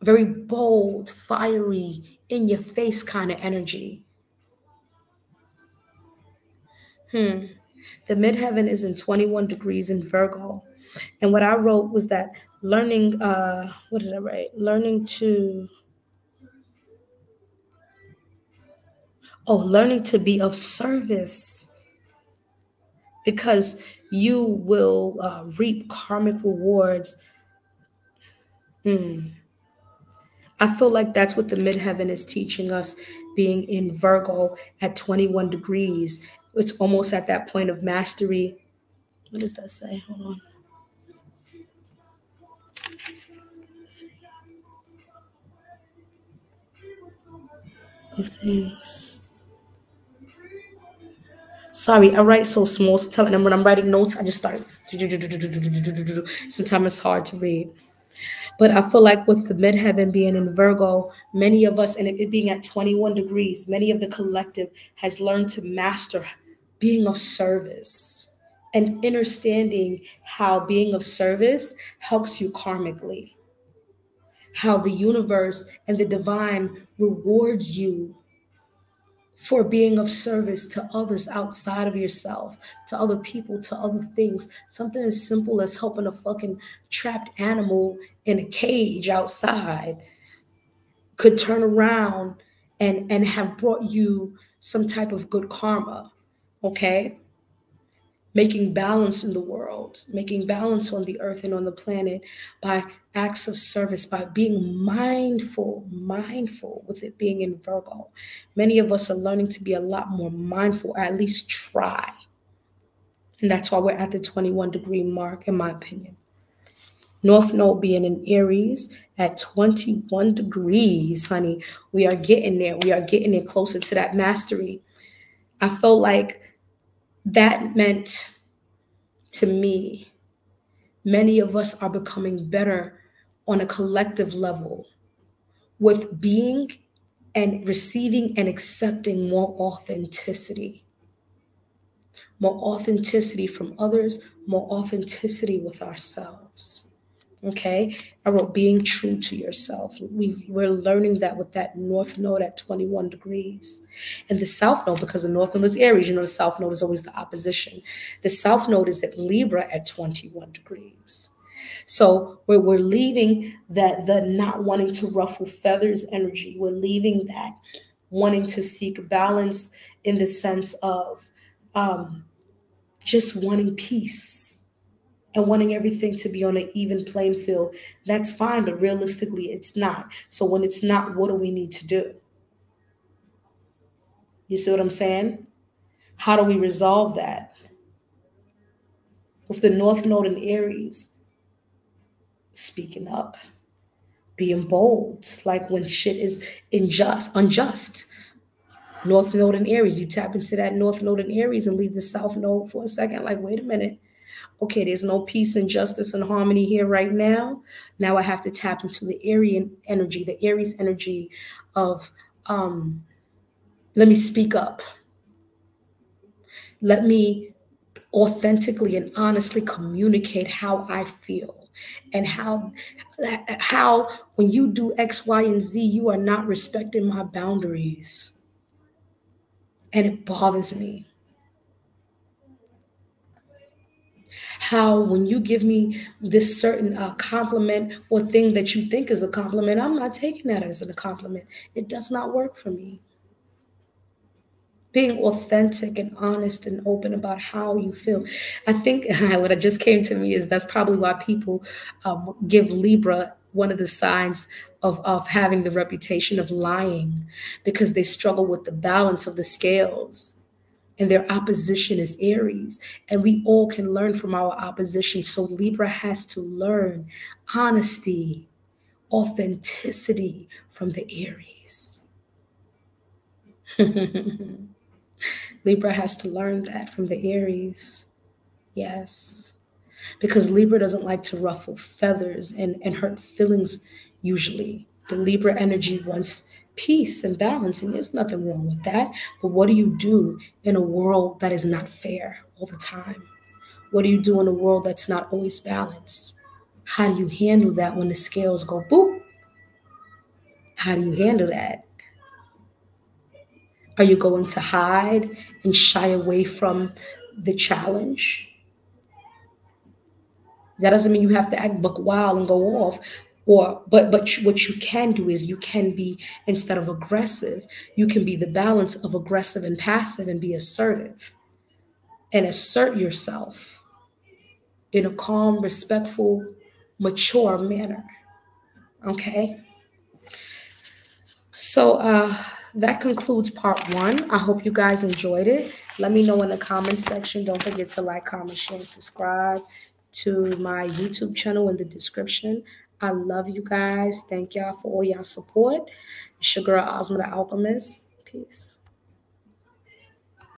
Very bold, fiery, in your face kind of energy. The midheaven is in 21 degrees in Virgo. And what I wrote was that learning, what did I write? Learning to be of service, because you will reap karmic rewards. I feel like that's what the midheaven is teaching us, being in Virgo at 21 degrees. It's almost at that point of mastery. What does that say? Hold on. Of things. Sorry, I write so small. So and when I'm writing notes, I just start. Sometimes it's hard to read. But I feel like with the midheaven being in Virgo, many of us, and it being at 21 degrees, many of the collective has learned to master being of service and understanding how being of service helps you karmically, how the universe and the divine rewards you for being of service to others outside of yourself, to other people, to other things. Something as simple as helping a fucking trapped animal in a cage outside could turn around and have brought you some type of good karma, okay? making balance in the world, making balance on the earth and on the planet by acts of service, by being mindful with it being in Virgo. Many of us are learning to be a lot more mindful, or at least try. And that's why we're at the 21-degree mark, in my opinion. North Node being in Aries at 21 degrees, honey. We are getting there. We are getting there closer to that mastery. I felt like that meant to me, many of us are becoming better on a collective level with being and receiving and accepting more authenticity from others, more authenticity with ourselves. Okay, I wrote being true to yourself. We're learning that with that North Node at 21 degrees. And the South Node, because the North Node is Aries, the South Node is always the opposition. The South Node is at Libra at 21 degrees. So we're leaving the not wanting to ruffle feathers energy. We're leaving that wanting to seek balance in the sense of just wanting peace and wanting everything to be on an even playing field. That's fine, but realistically, it's not. So when it's not, what do we need to do? You see what I'm saying? How do we resolve that? With the North Node in Aries, speaking up, being bold, like when shit is unjust. North Node in Aries, you tap into that North Node in Aries and leave the South Node for a second, like, wait a minute. Okay, there's no peace and justice and harmony here right now. Now I have to tap into the Aries energy of let me speak up. Let me authentically and honestly communicate how I feel and how when you do X, Y, and Z, you are not respecting my boundaries. And it bothers me. How when you give me this certain compliment or thing that you think is a compliment, I'm not taking that as a compliment. It does not work for me. Being authentic and honest and open about how you feel. I think what just came to me is that's probably why people give Libra one of the signs of having the reputation of lying, because they struggle with the balance of the scales. And their opposition is Aries. And we all can learn from our opposition. So Libra has to learn honesty, authenticity from the Aries. Libra has to learn that from the Aries. Yes. Because Libra doesn't like to ruffle feathers and hurt feelings usually. The Libra energy wants peace and balance, and there's nothing wrong with that. But what do you do in a world that is not fair all the time? What do you do in a world that's not always balanced? How do you handle that when the scales go boop? How do you handle that? Are you going to hide and shy away from the challenge? That doesn't mean you have to act buck wild and go off. But what you can do is you can be, instead of aggressive, you can be the balance of aggressive and passive and be assertive and assert yourself in a calm, respectful, mature manner. Okay? So that concludes part 1. I hope you guys enjoyed it. Let me know in the comments section. Don't forget to like, comment, share, and subscribe to my YouTube channel in the description. I love you guys. Thank y'all for all y'all support. It's your girl, Asmaaa the Alchemist. Peace.